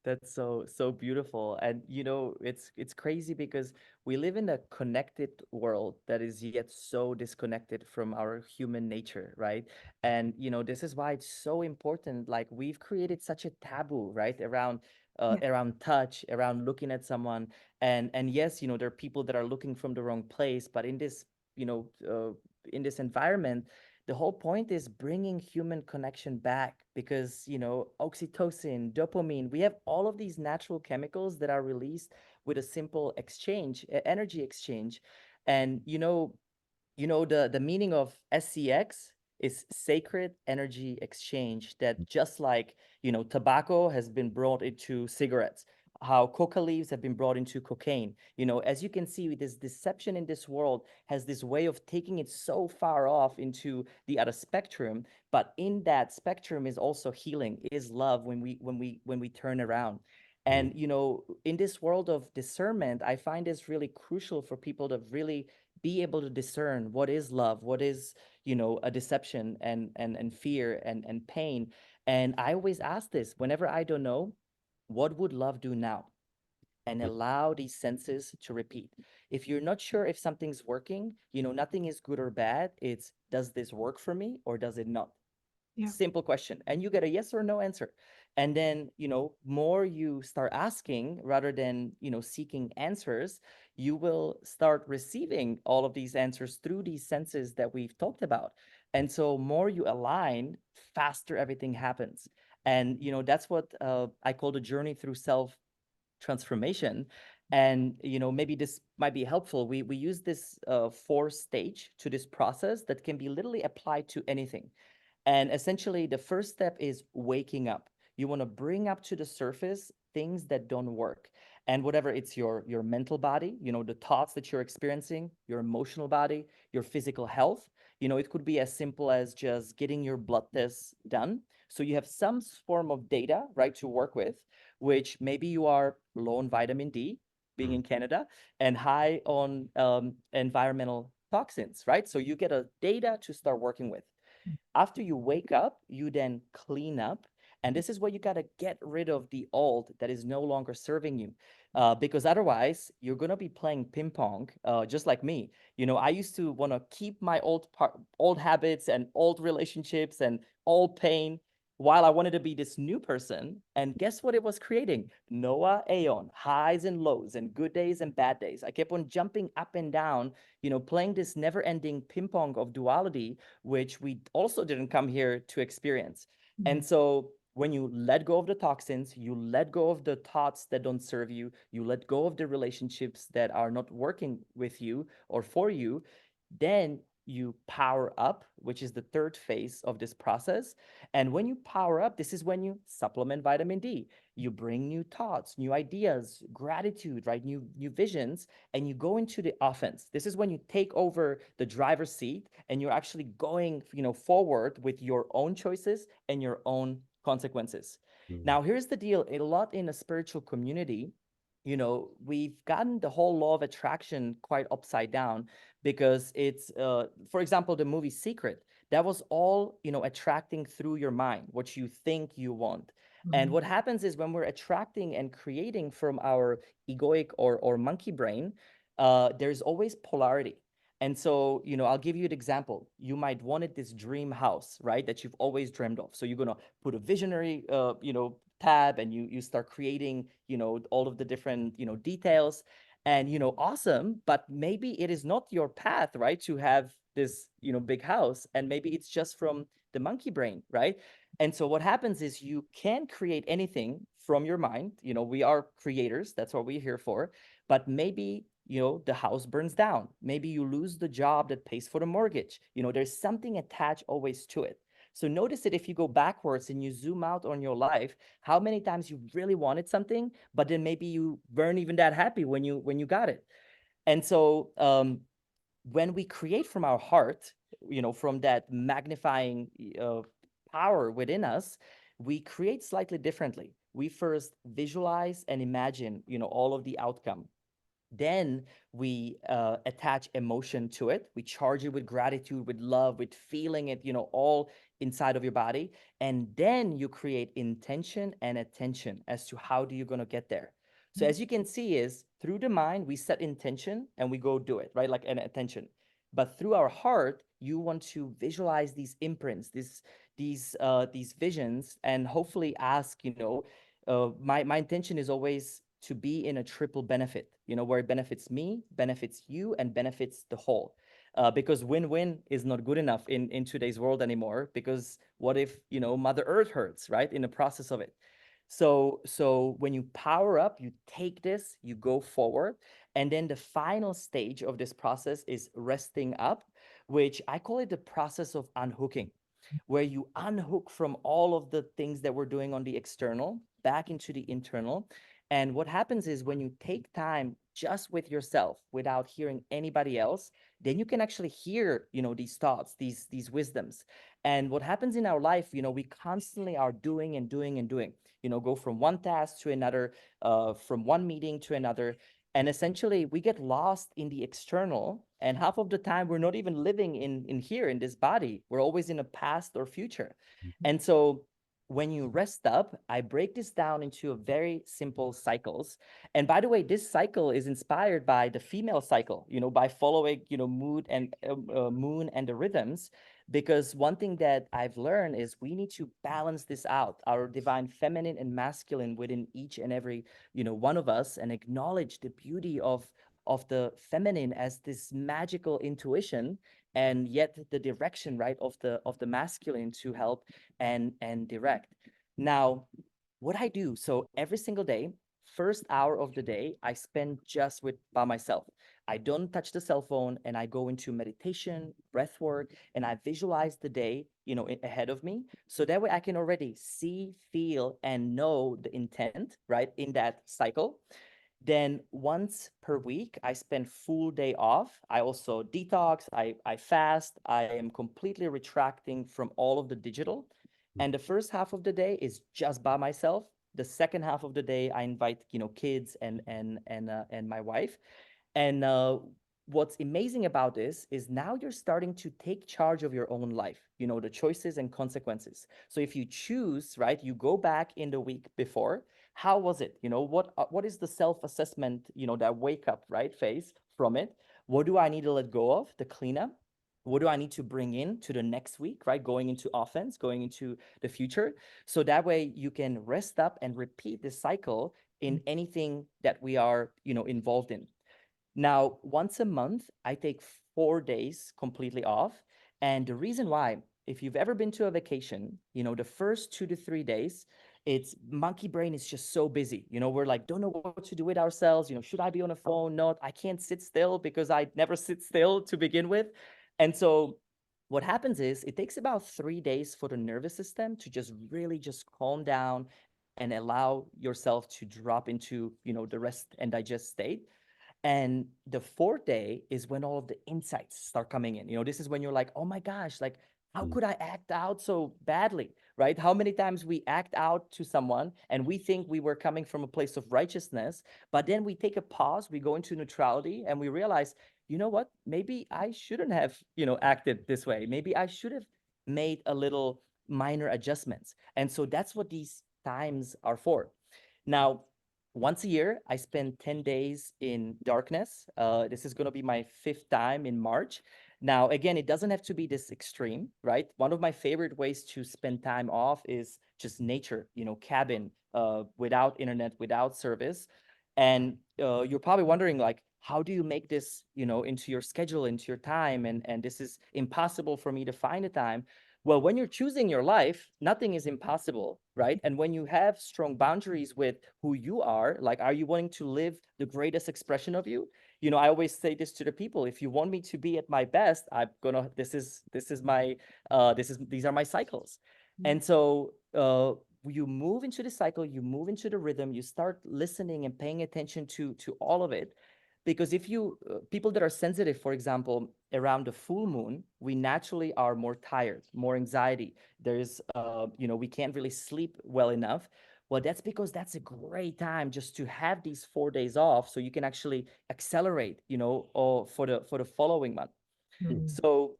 That's so beautiful. And it's crazy because we live in a connected world that is yet so disconnected from our human nature, right? And this is why it's so important. Like, we've created such a taboo, right, around around touch, around looking at someone. And yes, there are people that are looking from the wrong place, but in this in this environment, the whole point is bringing human connection back, because oxytocin, dopamine, we have all of these natural chemicals that are released with a simple exchange, energy exchange. And the meaning of SCX is sacred energy exchange, that just like tobacco has been brought into cigarettes, how coca leaves have been brought into cocaine. As you can see, this deception in this world has this way of taking it so far off into the other spectrum, but in that spectrum is also healing, is love when we turn around. And in this world of discernment, I find it's really crucial for people to really be able to discern what is love, what is a deception, and fear and pain. And I always ask this whenever I don't know, what would love do now? And allow these senses to repeat. If you're not sure if something's working, nothing is good or bad. It's, does this work for me or does it not? Yeah. Simple question. And you get a yes or no answer. And then, more you start asking rather than, seeking answers, you will start receiving all of these answers through these senses that we've talked about. And so more you align, faster everything happens. And, that's what I call the journey through self transformation. And, maybe this might be helpful. We use this 4 stage to this process that can be literally applied to anything. And essentially, the first step is waking up. You want to bring up to the surface things that don't work. And whatever it's your mental body, the thoughts that you're experiencing, your emotional body, your physical health. It could be as simple as just getting your blood tests done. So you have some form of data, right, to work with, which maybe you are low on vitamin D, being in Canada, and high on environmental toxins, right? So you get a data to start working with. After you wake up, you then clean up. And this is where you got to get rid of the old that is no longer serving you. Because otherwise, you're going to be playing ping pong, just like me. I used to want to keep my old habits and old relationships and old pain while I wanted to be this new person. And guess what it was creating? NOA, AON, highs and lows and good days and bad days. I kept on jumping up and down, playing this never ending ping pong of duality, which we also didn't come here to experience. And so when you let go of the toxins, you let go of the thoughts that don't serve you, you let go of the relationships that are not working with you or for you, then you power up, which is the third phase of this process. And when you power up, this is when you supplement vitamin D. You bring new thoughts, new ideas, gratitude, right? New visions, and you go into the offense. This is when you take over the driver's seat and you're actually going, forward with your own choices and your own consequences. Now, here's the deal. A lot in a spiritual community, we've gotten the whole law of attraction quite upside down, because it's, for example, the movie Secret, that was all, attracting through your mind, what you think you want. And what happens is when we're attracting and creating from our egoic or monkey brain, there's always polarity. And so, I'll give you an example. You might wanted this dream house, right, that you've always dreamed of. So you're going to put a visionary, tab, and you start creating, all of the different, details. And, awesome, but maybe it is not your path, right, to have this, big house. And maybe it's just from the monkey brain, right? And so what happens is you can create anything from your mind. We are creators. That's what we're here for. But maybe, the house burns down. Maybe you lose the job that pays for the mortgage. There's something attached always to it. So notice that if you go backwards and you zoom out on your life, how many times you really wanted something, but then maybe you weren't even that happy when you got it. And so when we create from our heart, from that magnifying power within us, we create slightly differently. We first visualize and imagine, all of the outcome. Then we attach emotion to it. We charge it with gratitude, with love, with feeling it, all inside of your body. And then you create intention and attention as to how do you going to get there. So as you can see is through the mind, we set intention and we go do it, right? Like an attention. But through our heart, you want to visualize these imprints, these visions, and hopefully ask, my intention is always to be in a triple benefit, where it benefits me, benefits you, and benefits the whole. Because win-win is not good enough in today's world anymore, because what if, Mother Earth hurts, right, in the process of it? So when you power up, you take this, you go forward. And then the final stage of this process is resting up, which I call it the process of unhooking, where you unhook from all of the things that we're doing on the external back into the internal. And what happens is when you take time just with yourself without hearing anybody else, then you can actually hear, these thoughts, these wisdoms. And what happens in our life, we constantly are doing and doing and doing, go from one task to another, from one meeting to another. And essentially we get lost in the external, and half of the time we're not even living in here in this body. We're always in a past or future. And so when you rest up, I break this down into a very simple cycles. And by the way, this cycle is inspired by the female cycle, by following, mood and moon and the rhythms. Because one thing that I've learned is we need to balance this out, our divine feminine and masculine within each and every, one of us, and acknowledge the beauty of of the feminine as this magical intuition, and yet the direction, right, of the masculine to help and direct. Now, what I do, so every single day, first hour of the day, I spend just with by myself. I don't touch the cell phone, and I go into meditation, breath work, and I visualize the day, ahead of me. So that way I can already see, feel, and know the intent, right, in that cycle. Then once per week, I spend full day off. I also detox, I fast, I am completely retracting from all of the digital. And the first half of the day is just by myself. The second half of the day, I invite, kids and my wife. And what's amazing about this is now you're starting to take charge of your own life, the choices and consequences. So if you choose, right, you go back in the week before, how was it? What is the self-assessment, that wake up, right, phase from it? What do I need to let go of, the cleanup? What do I need to bring in to the next week, right? Going into offense, going into the future. So that way you can rest up and repeat this cycle in anything that we are, involved in. Now, once a month, I take 4 days completely off. And the reason why, if you've ever been to a vacation, the first 2 to 3 days, it's monkey brain is just so busy. We're like, don't know what to do with ourselves. Should I be on a phone? Not, I can't sit still because I never sit still to begin with. And so what happens is it takes about 3 days for the nervous system to just really just calm down and allow yourself to drop into, the rest and digest state. And the fourth day is when all of the insights start coming in. This is when you're like, oh my gosh, like, how could I act out so badly, right? How many times we act out to someone and we think we were coming from a place of righteousness, but then we take a pause, we go into neutrality, and we realize, you know what? Maybe I shouldn't have, acted this way. Maybe I should have made a little minor adjustments. And so that's what these times are for. Now, once a year, I spend 10 days in darkness. This is going to be my 5th time in March. Now, again, it doesn't have to be this extreme, right? One of my favorite ways to spend time off is just nature, cabin, without internet, without service. And you're probably wondering, like, how do you make this, into your schedule, into your time? And this is impossible for me to find a time. Well, when you're choosing your life, nothing is impossible, right? And when you have strong boundaries with who you are, like, are you wanting to live the greatest expression of you? I always say this to the people: if you want me to be at my best, these are my cycles. And so you move into the cycle, you move into the rhythm, you start listening and paying attention to all of it. Because if you people that are sensitive, for example, around the full moon, we naturally are more tired, more anxiety. There's we can't really sleep well enough. Well, that's because that's a great time just to have these 4 days off, so you can actually accelerate, for the following month. So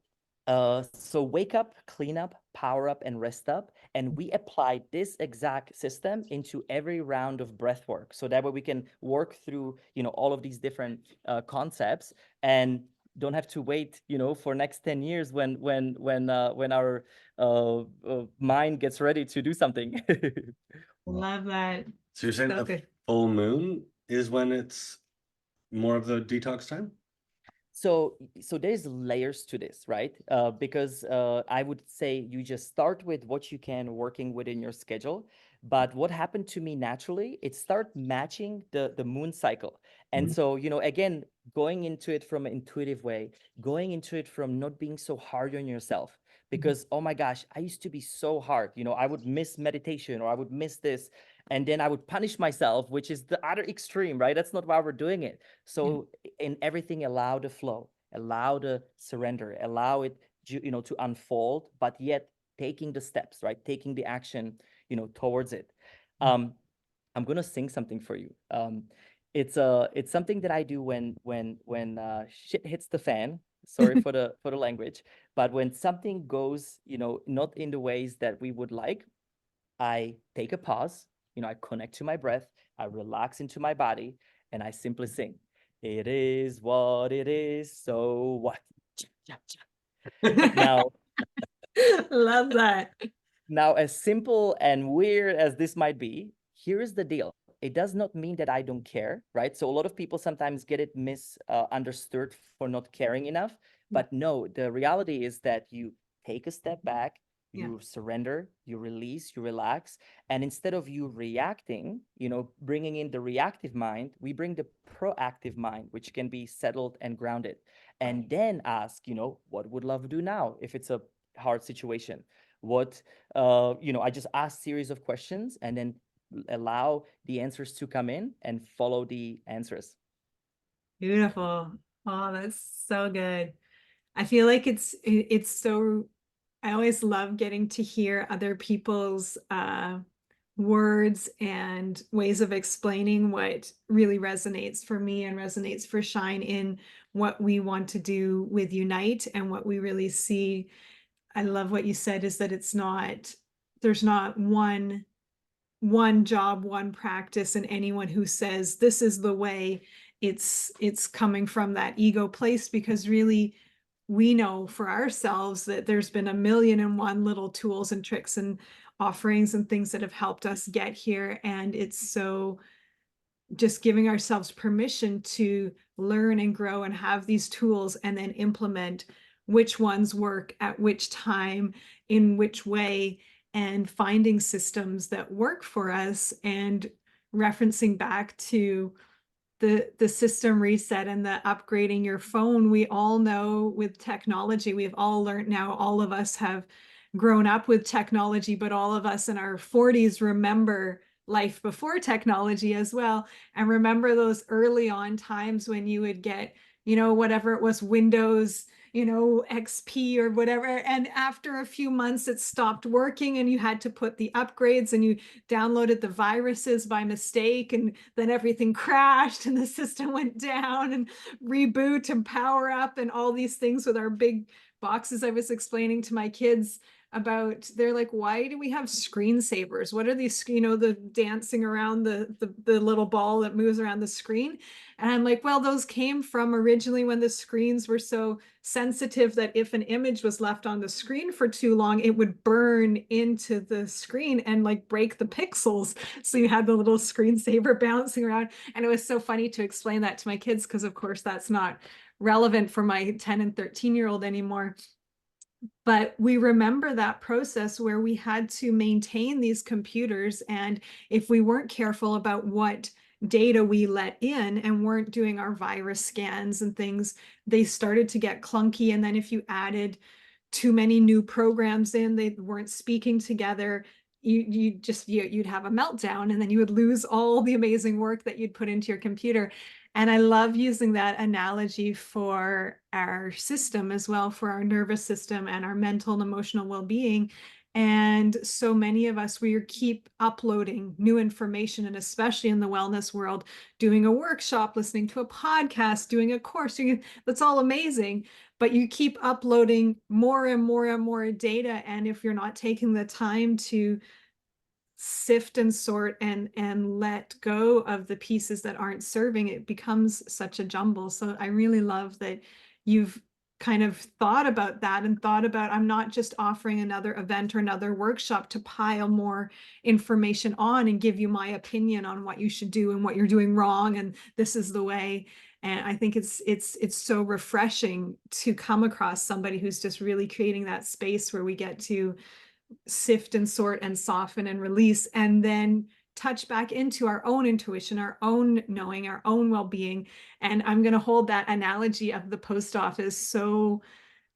so wake up, clean up, power up, and rest up. And we apply this exact system into every round of breath work. So that way we can work through, all of these different concepts, and don't have to wait, for next 10 years when our mind gets ready to do something. Love that. So you're saying So a good. full moon is when it's more of the detox time? So there's layers to this, right? Because I would say you just start with what you can working within your schedule. But what happened to me naturally, it start matching the moon cycle. And so, again, going into it from an intuitive way, going into it from not being so hard on yourself. Because, oh my gosh, I used to be so hard. I would miss meditation, or I would miss this. And then I would punish myself, which is the other extreme, right? That's not why we're doing it. So in everything, allow the flow, allow the surrender, allow it, to unfold, but yet taking the steps, right? Taking the action, towards it. I'm gonna sing something for you. It's something that I do when shit hits the fan. Sorry for the language, but when something goes, not in the ways that we would like, I take a pause, I connect to my breath, I relax into my body, and I simply sing. It is what it is, so what? Now, Love that. now, as simple and weird as this might be, here is the deal. it does not mean that I don't care, right? So a lot of people sometimes get it misunderstood for not caring enough. But no, the reality is that you take a step back, you surrender, you release, you relax. And instead of you reacting, bringing in the reactive mind, we bring the proactive mind, which can be settled and grounded. And then ask, what would love do now if it's a hard situation? What, I just ask series of questions and then allow the answers to come in and follow the answers. Beautiful. Oh, that's so good. I feel like it's so, I always love getting to hear other people's words and ways of explaining what really resonates for me and resonates for Shine in what we want to do with Unite and what we really see. I love what you said is that there's not one job, one practice, and anyone who says this is the way, it's coming from that ego place, because really we know for ourselves that there's been a million and one little tools and tricks and offerings and things that have helped us get here. And it's so just giving ourselves permission to learn and grow and have these tools and then implement which ones work at which time, in which way, and finding systems that work for us. And referencing back to the system reset and the upgrading your phone, we all know with technology, we've all learned now, all of us have grown up with technology, but all of us in our 40s remember life before technology as well. And remember those early on times when you would get, whatever it was, Windows, XP or whatever. And after a few months, it stopped working and you had to put the upgrades and you downloaded the viruses by mistake. And then everything crashed and the system went down, and reboot and power up and all these things with our big boxes. I was explaining to my kids about, they're like, why do we have screensavers? What are these, the dancing around the little ball that moves around the screen? And I'm like, well, those came from originally when the screens were so sensitive that if an image was left on the screen for too long, it would burn into the screen and like break the pixels. So you had the little screensaver bouncing around. And it was so funny to explain that to my kids, because of course that's not relevant for my 10 and 13-year-old anymore. But we remember that process where we had to maintain these computers. And if we weren't careful about what data we let in and weren't doing our virus scans and things, they started to get clunky. And then if you added too many new programs in, they weren't speaking together, you'd have a meltdown, and then you would lose all the amazing work that you'd put into your computer. And I love using that analogy for our system as well, for our nervous system and our mental and emotional well-being. And so many of us, we keep uploading new information, and especially in the wellness world, doing a workshop, listening to a podcast, doing a course, that's all amazing. But you keep uploading more and more and more data. And if you're not taking the time to sift and sort and let go of the pieces that aren't serving, it becomes such a jumble. So I really love that you've kind of thought about that and thought about, I'm not just offering another event or another workshop to pile more information on and give you my opinion on what you should do and what you're doing wrong and this is the way. And I think it's so refreshing to come across somebody who's just really creating that space where we get to sift and sort and soften and release, and then touch back into our own intuition, our own knowing, our own well-being. And I'm going to hold that analogy of the post office. So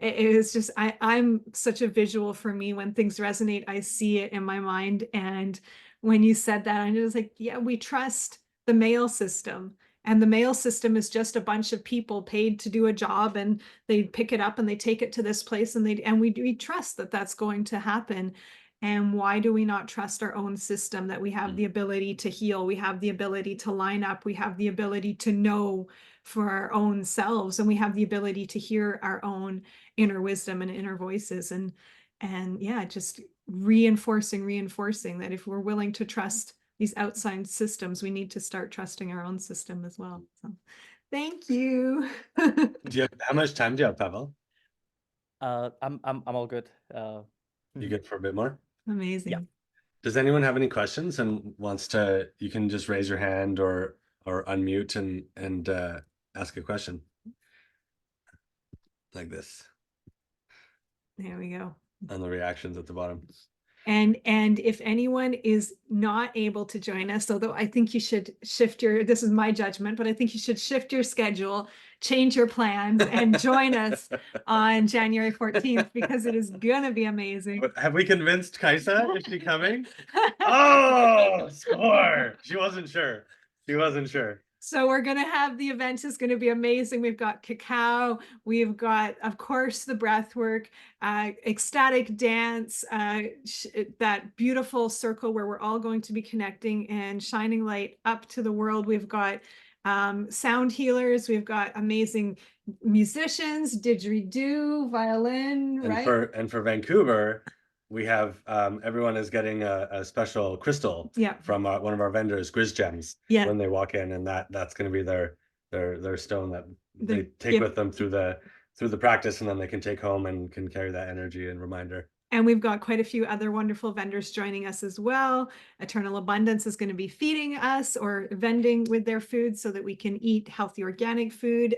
it is just, I'm such a visual for me. When things resonate, I see it in my mind. And when you said that, I was like, yeah, we trust the mail system. And the mail system is just a bunch of people paid to do a job, and they pick it up and they take it to this place, and we trust that that's going to happen. And why do we not trust our own system, that we have the ability to heal, we have the ability to line up, we have the ability to know for our own selves, and we have the ability to hear our own inner wisdom and inner voices. And yeah, just reinforcing that if we're willing to trust these outside systems, we need to start trusting our own system as well. So thank you. How much time do you have, Pavel? I'm all good. You good for a bit more? Amazing. Yeah. Does anyone have any questions and wants to, you can just raise your hand or unmute and ask a question like this, There we go. and the reactions at the bottom. And if anyone is not able to join us, although I think you should shift this is my judgment, but I think you should shift your schedule, change your plans, and join us on January 14th, because it is gonna be amazing. Have we convinced Kaisa? Is she coming? Oh, score! She wasn't sure. She wasn't sure. So we're going to have, the event is going to be amazing. We've got cacao. We've got, of course, the breath work, ecstatic dance, that beautiful circle where we're all going to be connecting and shining light up to the world. We've got sound healers. We've got amazing musicians, didgeridoo, violin, And right? for Vancouver, we have everyone is getting a special crystal from one of our vendors, Grizz Gems, when they walk in, and that's going to be their stone that they take with them through the practice, and then they can take home and can carry that energy and reminder. And we've got quite a few other wonderful vendors joining us as well. Eternal Abundance is going to be feeding us or vending with their food so that we can eat healthy organic food.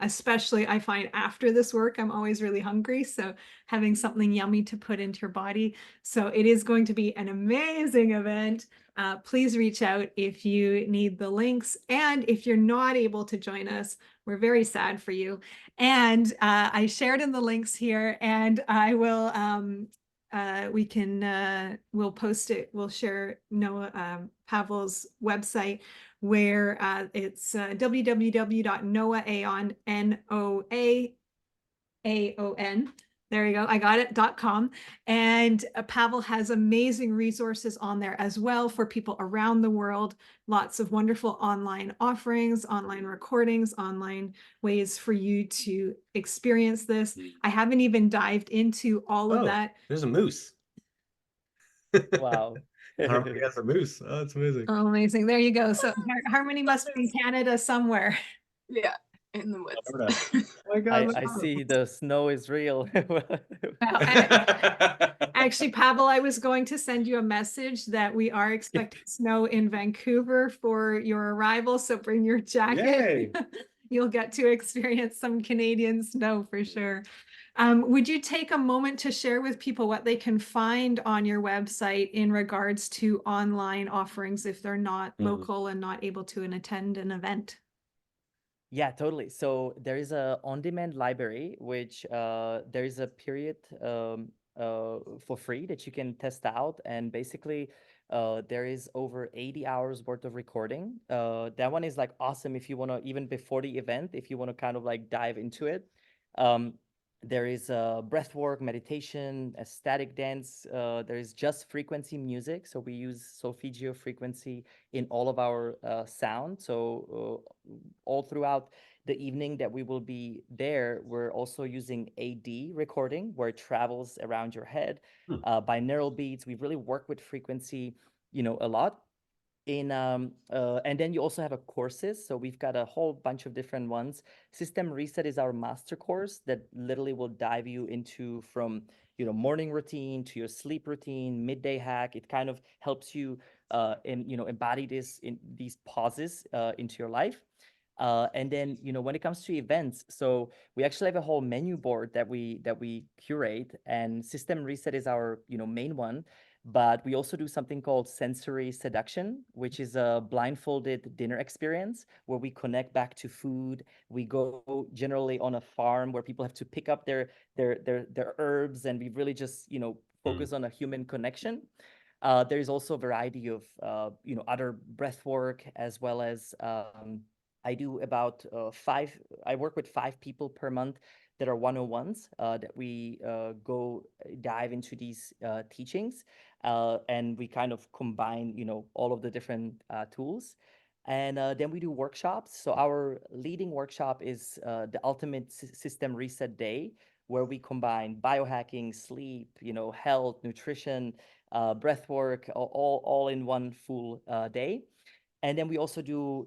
Especially, I find after this work, I'm always really hungry. So having something yummy to put into your body. So it is going to be an amazing event. Please reach out if you need the links. And if you're not able to join us, we're very sad for you. And I shared in the links here, and I will, we'll post it, we'll share NOA, Pavel's website, where it's www.noaaon, NOA, there you go, I got it, .com. And Pavel has amazing resources on there as well for people around the world. Lots of wonderful online offerings, online recordings, online ways for you to experience this. I haven't even dived into all of that. There's a moose. Wow. Harmony has a moose. Oh, that's amazing. Oh, amazing. There you go. So Harmony must be in Canada somewhere. Yeah, in the woods. Oh my God, I see the snow is real. Actually, Pavel, I was going to send you a message that we are expecting snow in Vancouver for your arrival, so bring your jacket. You'll get to experience some Canadian snow for sure. Would you take a moment to share with people what they can find on your website in regards to online offerings if they're not local and not able to attend an event? Yeah, totally. So there is a on-demand library, which there is a period for free that you can test out. And basically, there is over 80 hours worth of recording. That one is like awesome if you want to, even before the event, if you want to kind of like dive into it. There is breathwork, meditation, ecstatic dance. There is just frequency music. So we use solfeggio frequency in all of our sound. So all throughout the evening that we will be there, we're also using AD recording, where it travels around your head. Binaural beats. We really work with frequency, a lot. And then you also have a courses. So we've got a whole bunch of different ones. System Reset is our master course that literally will dive you into from, morning routine to your sleep routine, midday hack. It kind of helps you, embody these pauses into your life. And then, when it comes to events, so we actually have a whole menu board that we curate, and System Reset is our, main one. But we also do something called sensory seduction, which is a blindfolded dinner experience where we connect back to food. We go generally on a farm where people have to pick up their herbs, and we really just, focus on a human connection. There's also a variety of, other breath work, as well as I do about I work with 5 people per month that are 101s that we go dive into these teachings. And we kind of combine, all of the different tools. And then we do workshops. So our leading workshop is the Ultimate System Reset Day, where we combine biohacking, sleep, health, nutrition, breath work, all in one full day. And then we also do,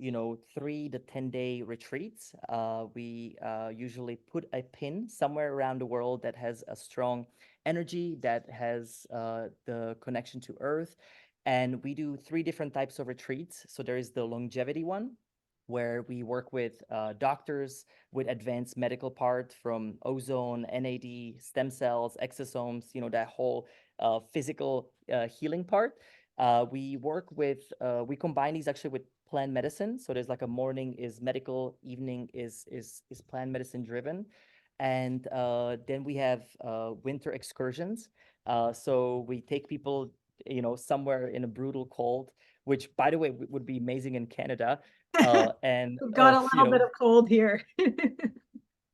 3 to 10-day retreats. We usually put a pin somewhere around the world that has a strong energy, that has the connection to earth. And we do 3 different types of retreats. So there is the longevity one, where we work with doctors with advanced medical part, from ozone, NAD, stem cells, exosomes, that whole physical healing part. We work with, we combine these actually with plant medicine. So there's like a morning is medical, evening is plant medicine driven. And then we have winter excursions. So we take people, somewhere in a brutal cold, which, by the way, would be amazing in Canada. And We've got a little bit of cold here.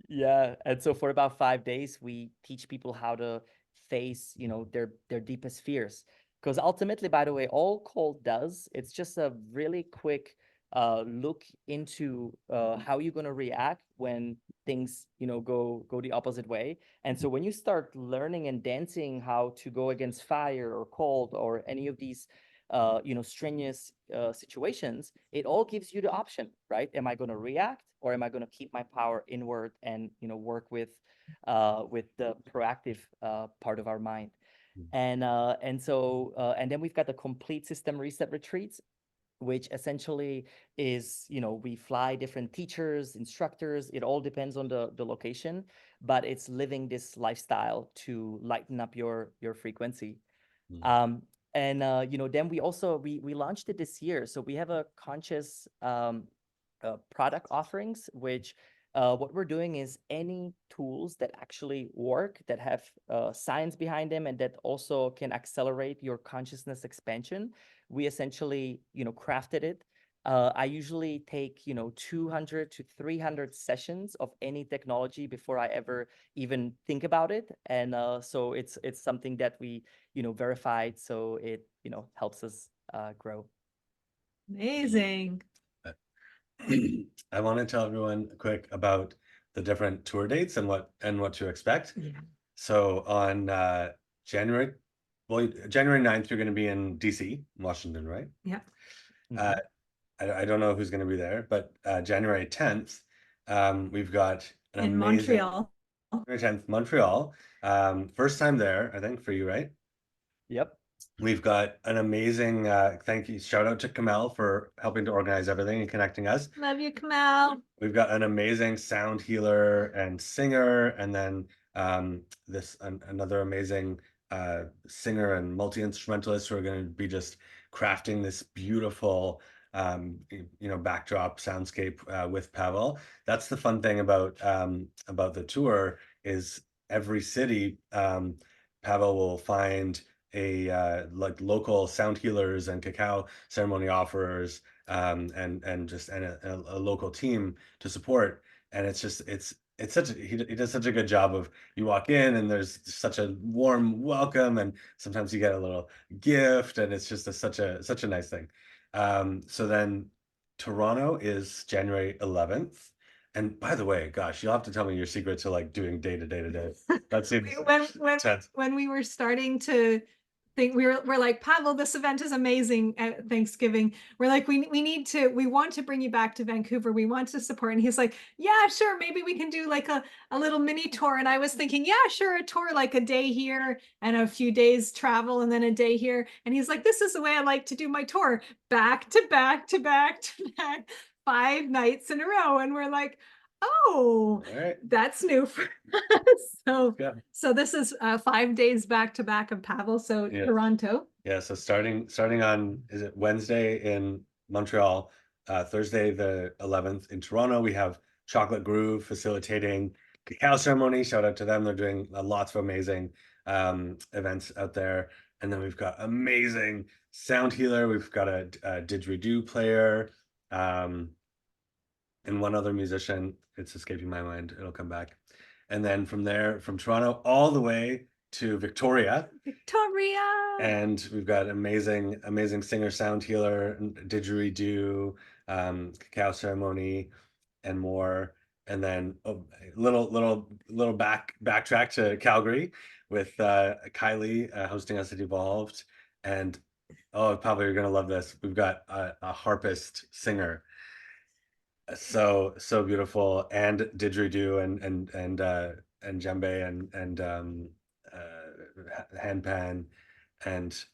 yeah, and so for about 5 days, we teach people how to face, their deepest fears. Because ultimately, by the way, all cold does, it's just a really quick look into how you're going to react when things, go the opposite way. And so when you start learning and dancing how to go against fire or cold or any of these strenuous situations, it all gives you the option, right? Am I going to react, or am I going to keep my power inward and work with the proactive part of our mind? And then we've got the complete system reset retreats, which essentially is, we fly different teachers, instructors. It all depends on the location, but it's living this lifestyle to lighten up your frequency. And then we launched it this year. So we have a conscious product offerings, which what we're doing is any tools that actually work, that have science behind them, and that also can accelerate your consciousness expansion. We essentially, crafted it. I usually take, 200 to 300 sessions of any technology before I ever even think about it. And so it's something that we, verified. So it, helps us grow. Amazing. I want to tell everyone quick about the different tour dates and what to expect. Yeah. So on January 9th, you're going to be in DC, Washington, right? Yeah. I don't know who's going to be there, but January 10th, we've got an In amazing Montreal. January 10th, Montreal. First time there, I think, for you, right? Yep. We've got an amazing thank you, shout out to Kamel for helping to organize everything and connecting us. Love you, Kamal. We've got an amazing sound healer and singer, and then another amazing singer and multi-instrumentalist who are going to be just crafting this beautiful backdrop soundscape with Pavel. That's the fun thing about the tour, is every city Pavel will find a like local sound healers and cacao ceremony offerers and a local team to support. And it's such he does such a good job of, you walk in and there's such a warm welcome, and sometimes you get a little gift, and it's just such a nice thing. So then Toronto is January 11th. And by the way, gosh, you'll have to tell me your secret to like doing day to day. That seems when we were starting to think, we're like, Pavel, this event is amazing at Thanksgiving. We're like, we want to bring you back to Vancouver. We want to support. And he's like, yeah, sure. Maybe we can do like a little mini tour. And I was thinking, yeah, sure. A tour, like a day here and a few days travel and then a day here. And he's like, this is the way I like to do my tour, back to back to back to back, 5 nights in a row. And we're like, oh, right. That's new for us. Yeah. So this is 5 days back to back of Pavel. So Yeah. Toronto. Yeah. So starting on, is it Wednesday in Montreal, Thursday the 11th in Toronto, we have Chocolate Groove facilitating cacao ceremony. Shout out to them. They're doing lots of amazing events out there. And then we've got amazing sound healer. We've got a didgeridoo player, and one other musician. It's escaping my mind. It'll come back. And then from there, from Toronto all the way to Victoria. And we've got amazing singer, sound healer, didgeridoo, cacao ceremony, and more. And then a little backtrack to Calgary with Kylie hosting us at Evolved. And oh, probably you're gonna love this. We've got a harpist singer, so beautiful, and didgeridoo and djembe and handpan and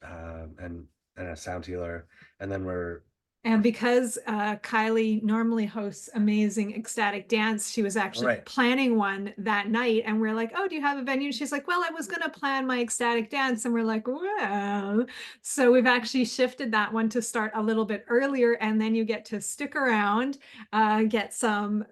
a sound healer, and then we're And because Kylie normally hosts amazing ecstatic dance, she was actually right. planning one that night. And we're like, oh, do you have a venue? She's like, well, I was going to plan my ecstatic dance. And we're like, well, so we've actually shifted that one to start a little bit earlier. And then you get to stick around, get some,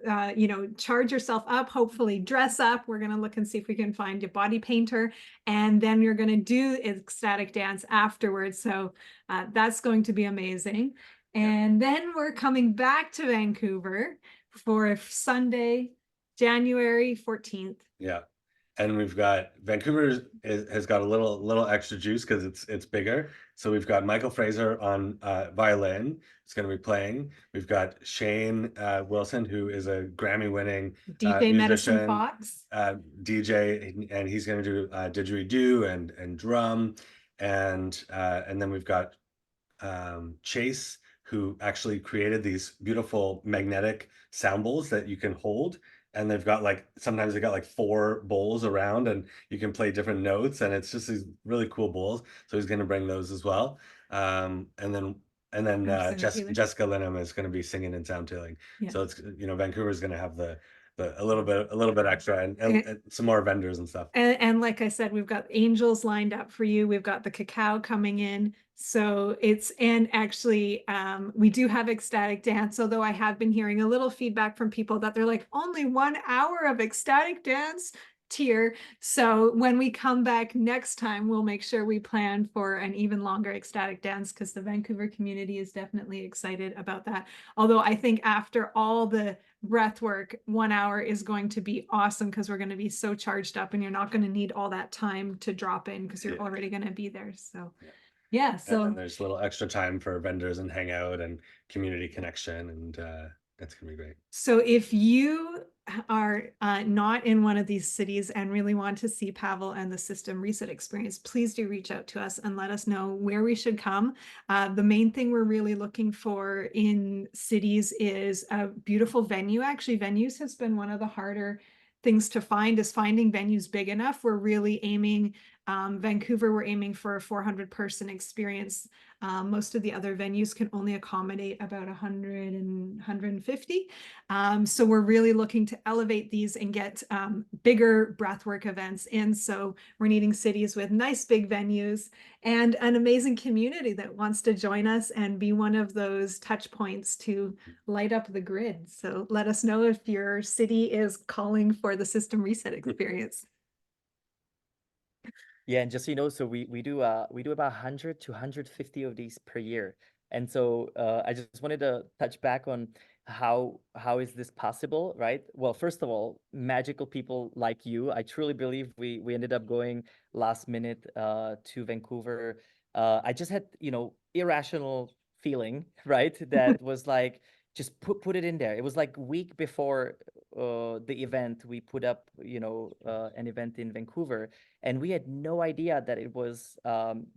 charge yourself up, hopefully dress up. We're going to look and see if we can find a body painter. And then you're going to do ecstatic dance afterwards. So that's going to be amazing. And then we're coming back to Vancouver for Sunday, January 14th. Yeah. And we've got Vancouver has got a little extra juice because it's bigger. So we've got Michael Fraser on violin. It's going to be playing. We've got Shane Wilson, who is a Grammy-winning DJ Medicine musician, Fox. DJ, and he's going to do didgeridoo and drum, and then we've got Chase, who actually created these beautiful magnetic sound bowls that you can hold. And they've got sometimes they got 4 bowls around and you can play different notes, and it's just these really cool bowls. So he's going to bring those as well. And then Jessica Linham is going to be singing and sound healing. Yeah. So it's, Vancouver is going to have a little bit extra and some more vendors and stuff. And like I said, we've got angels lined up for you. We've got the cacao coming in. So and actually we do have ecstatic dance, although I have been hearing a little feedback from people that they're like, only 1 hour of ecstatic dance tier. So when we come back next time, we'll make sure we plan for an even longer ecstatic dance, because the Vancouver community is definitely excited about that. Although I think after all the breath work, 1 hour is going to be awesome, because we're going to be so charged up and you're not going to need all that time to drop in because you're already going to be there. So yeah, so and there's a little extra time for vendors and hangout and community connection, and that's gonna be great. So if you are not in one of these cities and really want to see Pavel and the System Reset experience, please do reach out to us and let us know where we should come. The main thing we're really looking for in cities is a beautiful venue. Actually, venues has been one of the harder things to find, is finding venues big enough. We're really aiming, Vancouver, we're aiming for a 400-person experience. Most of the other venues can only accommodate about 100 and 150. So we're really looking to elevate these and get bigger breathwork events in. So we're needing cities with nice big venues and an amazing community that wants to join us and be one of those touch points to light up the grid. So let us know if your city is calling for the System Reset experience. Yeah, and just so you know, so we do about 100 to 150 of these per year. And so I just wanted to touch back on how is this possible, right? Well, first of all, magical people like you. I truly believe we ended up going last minute to Vancouver. I just had, irrational feeling, right? That was like, just put it in there. It was like a week before the event, we put up, an event in Vancouver, and we had no idea that it was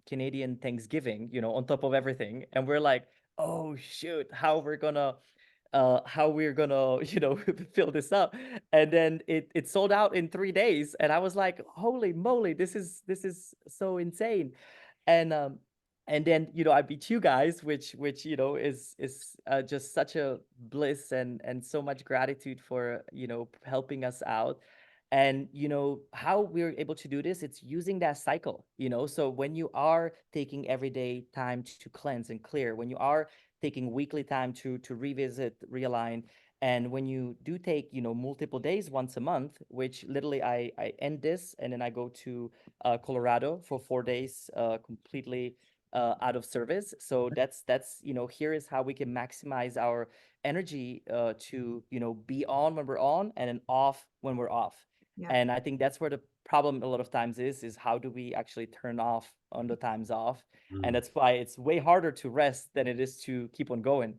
Canadian Thanksgiving, on top of everything. And we're like, oh shoot, how we're gonna fill this up. And then it sold out in 3 days, and I was like, holy moly, this is so insane. And then I beat you guys, which is just such a bliss, and so much gratitude for helping us out. And how we're able to do this, it's using that cycle. So when you are taking everyday time to cleanse and clear, when you are taking weekly time to revisit, realign, and when you do take multiple days once a month, which literally I end this and then I go to Colorado for 4 days completely out of service. So that's here is how we can maximize our energy to be on when we're on and then off when we're off. Yeah. And I think that's where the problem a lot of times is how do we actually turn off on the times off? And that's why it's way harder to rest than it is to keep on going.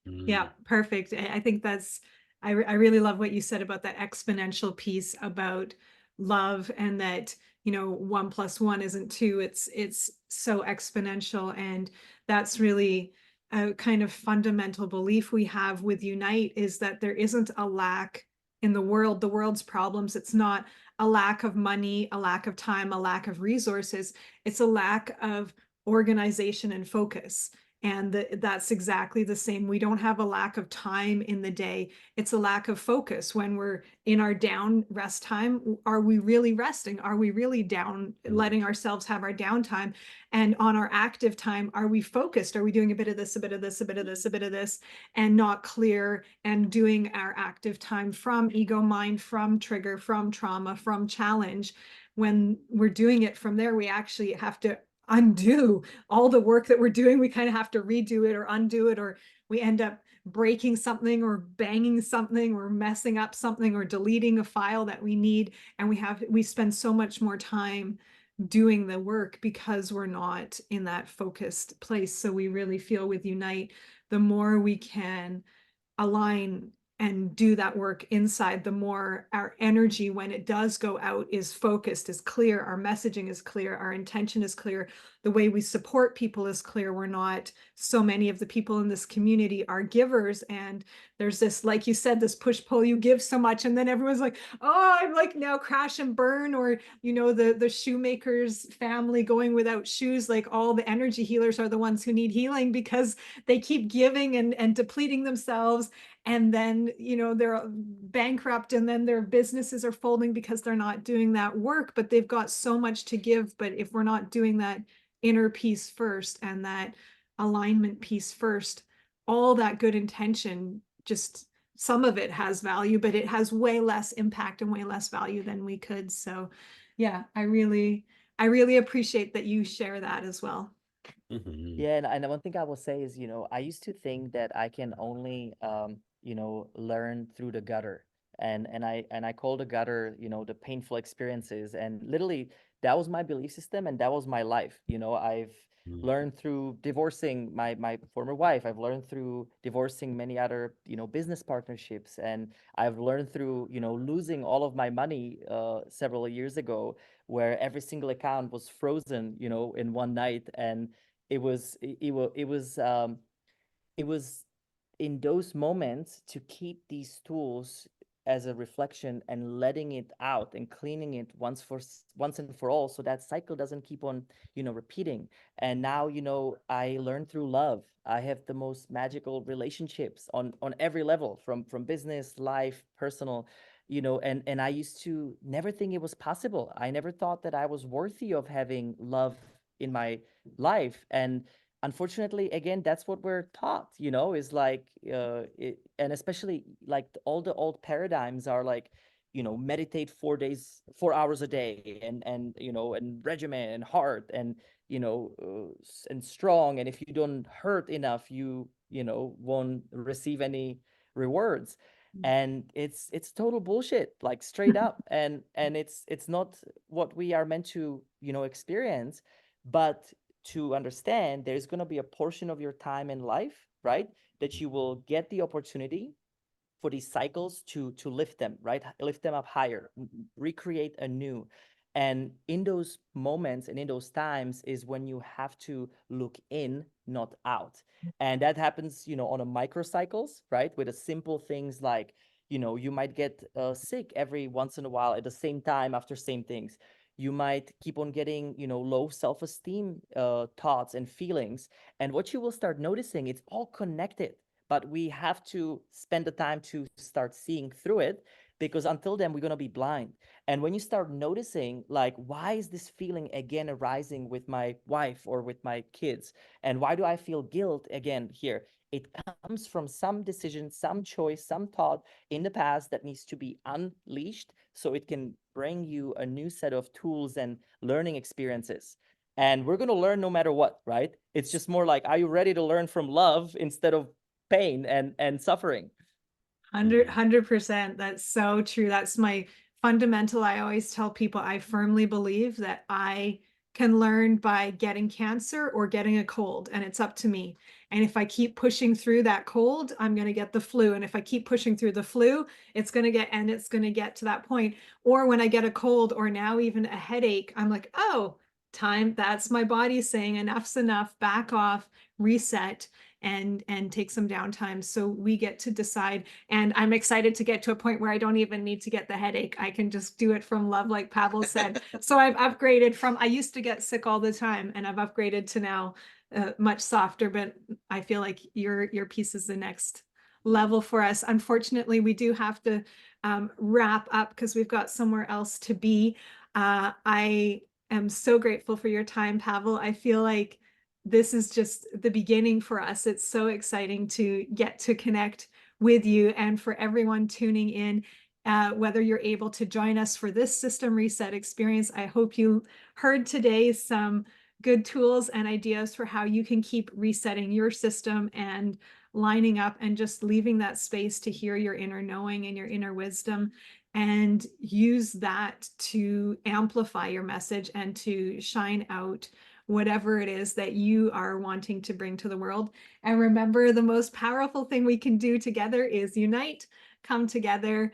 Yeah, perfect. I think that's, I really love what you said about that exponential piece about love, and that 1 + 1 isn't 2. It's so exponential, and that's really a kind of fundamental belief we have with Unite, is that there isn't a lack in the world's problems. It's not a lack of money, a lack of time, a lack of resources. It's a lack of organization and focus. And that's exactly the same. We don't have a lack of time in the day. It's a lack of focus. When we're in our down rest time, are we really resting? Are we really down, letting ourselves have our downtime? And on our active time, are we focused? Are we doing a bit of this, a bit of this, a bit of this, a bit of this, and not clear, and doing our active time from ego mind, from trigger, from trauma, from challenge? When we're doing it from there, we actually have to undo all the work that we're doing. We kind of have to redo it or undo it, or we end up breaking something or banging something or messing up something or deleting a file that we need. And we spend so much more time doing the work because we're not in that focused place. So we really feel with Unite, the more we can align and do that work inside, the more our energy, when it does go out, is focused, is clear, our messaging is clear, our intention is clear, the way we support people is clear. We're not, so many of the people in this community are givers, and there's this, like you said, this push pull. You give so much and then everyone's like, oh, I'm like now crash and burn, or the shoemaker's family going without shoes. Like, all the energy healers are the ones who need healing because they keep giving and depleting themselves, and then they're bankrupt, and then their businesses are folding because they're not doing that work. But they've got so much to give. But if we're not doing that inner peace first and that alignment piece first, all that good intention, just some of it has value, but it has way less impact and way less value than we could. So yeah, I really appreciate that you share that as well. Yeah, and one thing I will say is, I used to think that I can only, learn through the gutter, and I call the gutter, the painful experiences, and literally that was my belief system, and that was my life. I've learned through divorcing my former wife. I've learned through divorcing many other, business partnerships, and I've learned through, losing all of my money several years ago, where every single account was frozen, in one night, and it was in those moments to keep these tools as a reflection and letting it out and cleaning it once and for all, so that cycle doesn't keep on repeating. And now I learn through love. I have the most magical relationships on every level, from business, life, personal, and I used to never think it was possible. I never thought that I was worthy of having love in my life. And unfortunately, again, that's what we're taught, is like, and especially like all the old paradigms are like, meditate 4 hours a day, and regimen and heart, and, and strong. And if you don't hurt enough, you won't receive any rewards. And it's total bullshit, like straight up. And it's not what we are meant to, experience. But to understand, there's going to be a portion of your time in life, right, that you will get the opportunity for these cycles to lift them, right, lift them up higher, recreate anew. And in those moments and in those times is when you have to look in, not out. And that happens, on a microcycles, right, with the simple things like, you might get sick every once in a while at the same time after same things. You might keep on getting, low self-esteem thoughts and feelings. And what you will start noticing, it's all connected, but we have to spend the time to start seeing through it, because until then, we're going to be blind. And when you start noticing, like, why is this feeling again arising with my wife or with my kids? And why do I feel guilt again here? It comes from some decision, some choice, some thought in the past that needs to be unleashed, so it can bring you a new set of tools and learning experiences. And we're going to learn no matter what, right? It's just more like, are you ready to learn from love instead of pain and suffering? 100%. That's so true. That's my fundamental. I always tell people, I firmly believe that I can learn by getting cancer or getting a cold, and it's up to me. And if I keep pushing through that cold, I'm going to get the flu. And if I keep pushing through the flu, it's going to get to that point. Or when I get a cold, or now even a headache, I'm like, oh, time. That's my body saying enough's enough, back off, reset. and take some downtime. So we get to decide, and I'm excited to get to a point where I don't even need to get the headache. I can just do it from love, like Pavel said. So I've upgraded from, I used to get sick all the time, and I've upgraded to now much softer, but I feel like your piece is the next level for us. Unfortunately, we do have to wrap up because we've got somewhere else to be. I am so grateful for your time, Pavel. I feel like this is just the beginning for us. It's so exciting to get to connect with you, and for everyone tuning in, whether you're able to join us for this system reset experience. I hope you heard today some good tools and ideas for how you can keep resetting your system and lining up and just leaving that space to hear your inner knowing and your inner wisdom, and use that to amplify your message and to shine out whatever it is that you are wanting to bring to the world. And remember, the most powerful thing we can do together is unite, come together,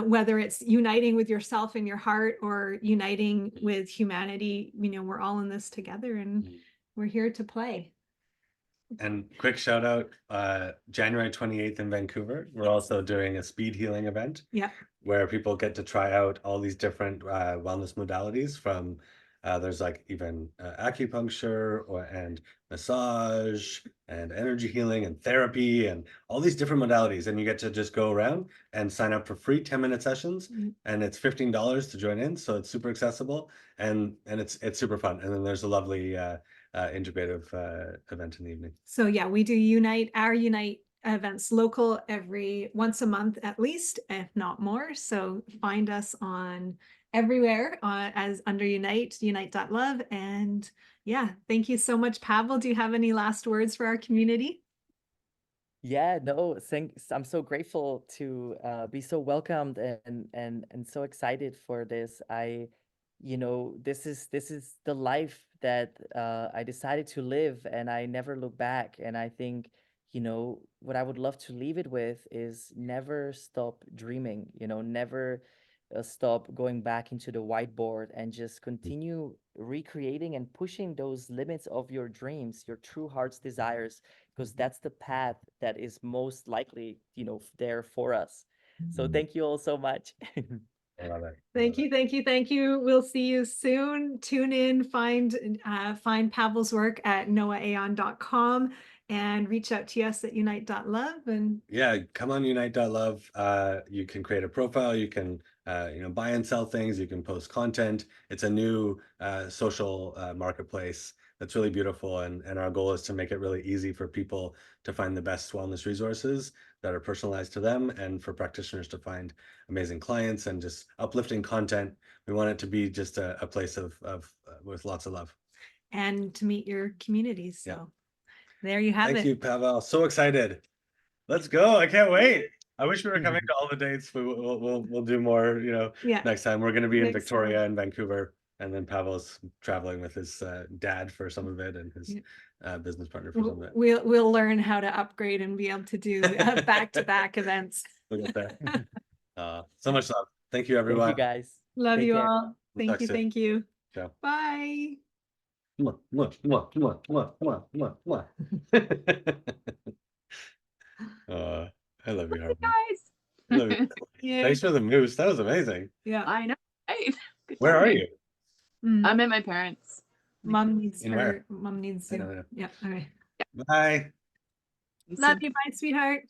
whether it's uniting with yourself and your heart or uniting with humanity. You know, we're all in this together, and we're here to play. And quick shout out, January 28th in Vancouver, we're also doing a speed healing event. Yeah. Where people get to try out all these different wellness modalities from, there's like even acupuncture and massage and energy healing and therapy and all these different modalities. And you get to just go around and sign up for free 10-minute sessions. And it's $15 to join in. So it's super accessible, and it's super fun. And then there's a lovely integrative event in the evening. So yeah, we do our Unite events local every once a month at least, if not more. So find us on everywhere as under unite.love. And yeah, thank you so much, Pavel. Do you have any last words for our community? Yeah, no, thanks. I'm so grateful to be so welcomed and so excited for this. This is the life that I decided to live, and I never look back. And I think, what I would love to leave it with is never stop dreaming, never stop going back into the whiteboard, and just continue recreating and pushing those limits of your dreams, your true heart's desires, because that's the path that is most likely, there for us. So thank you all so much. I love it. Thank you. We'll see you soon. Tune in, find Pavel's work at noaaon.com, and reach out to us at unite.love. And yeah, come on unite.love. You can create a profile, you can buy and sell things, you can post content. It's a new social marketplace that's really beautiful, and our goal is to make it really easy for people to find the best wellness resources that are personalized to them, and for practitioners to find amazing clients and just uplifting content. We want it to be just a place of with lots of love. And to meet your communities. So yeah. There you have it. Thank you, Pavel. So excited. Let's go. I can't wait. I wish we were coming to all the dates. We'll do more, next time. We're going to be in Victoria and Vancouver, and then Pavel's traveling with his dad for some of it, and his business partner for some of it. We'll learn how to upgrade and be able to do back-to-back events. We'll get there. So much love. Thank you, everyone. Thank you, guys. Love Take you care. all. Thank you. Ciao. Bye. Mwah, mwah, mwah, mwah, mwah, mwah, mwah, mwah. I love you, Harvey. Guys. I love you. Yeah. Thanks for the moose. That was amazing. Yeah. I know. Right? Good Where are timing. you? I'm at my parents'. Mom needs In her. where? Mom needs I you. don't know. Yeah. All right. Bye. Love you. Bye, sweetheart.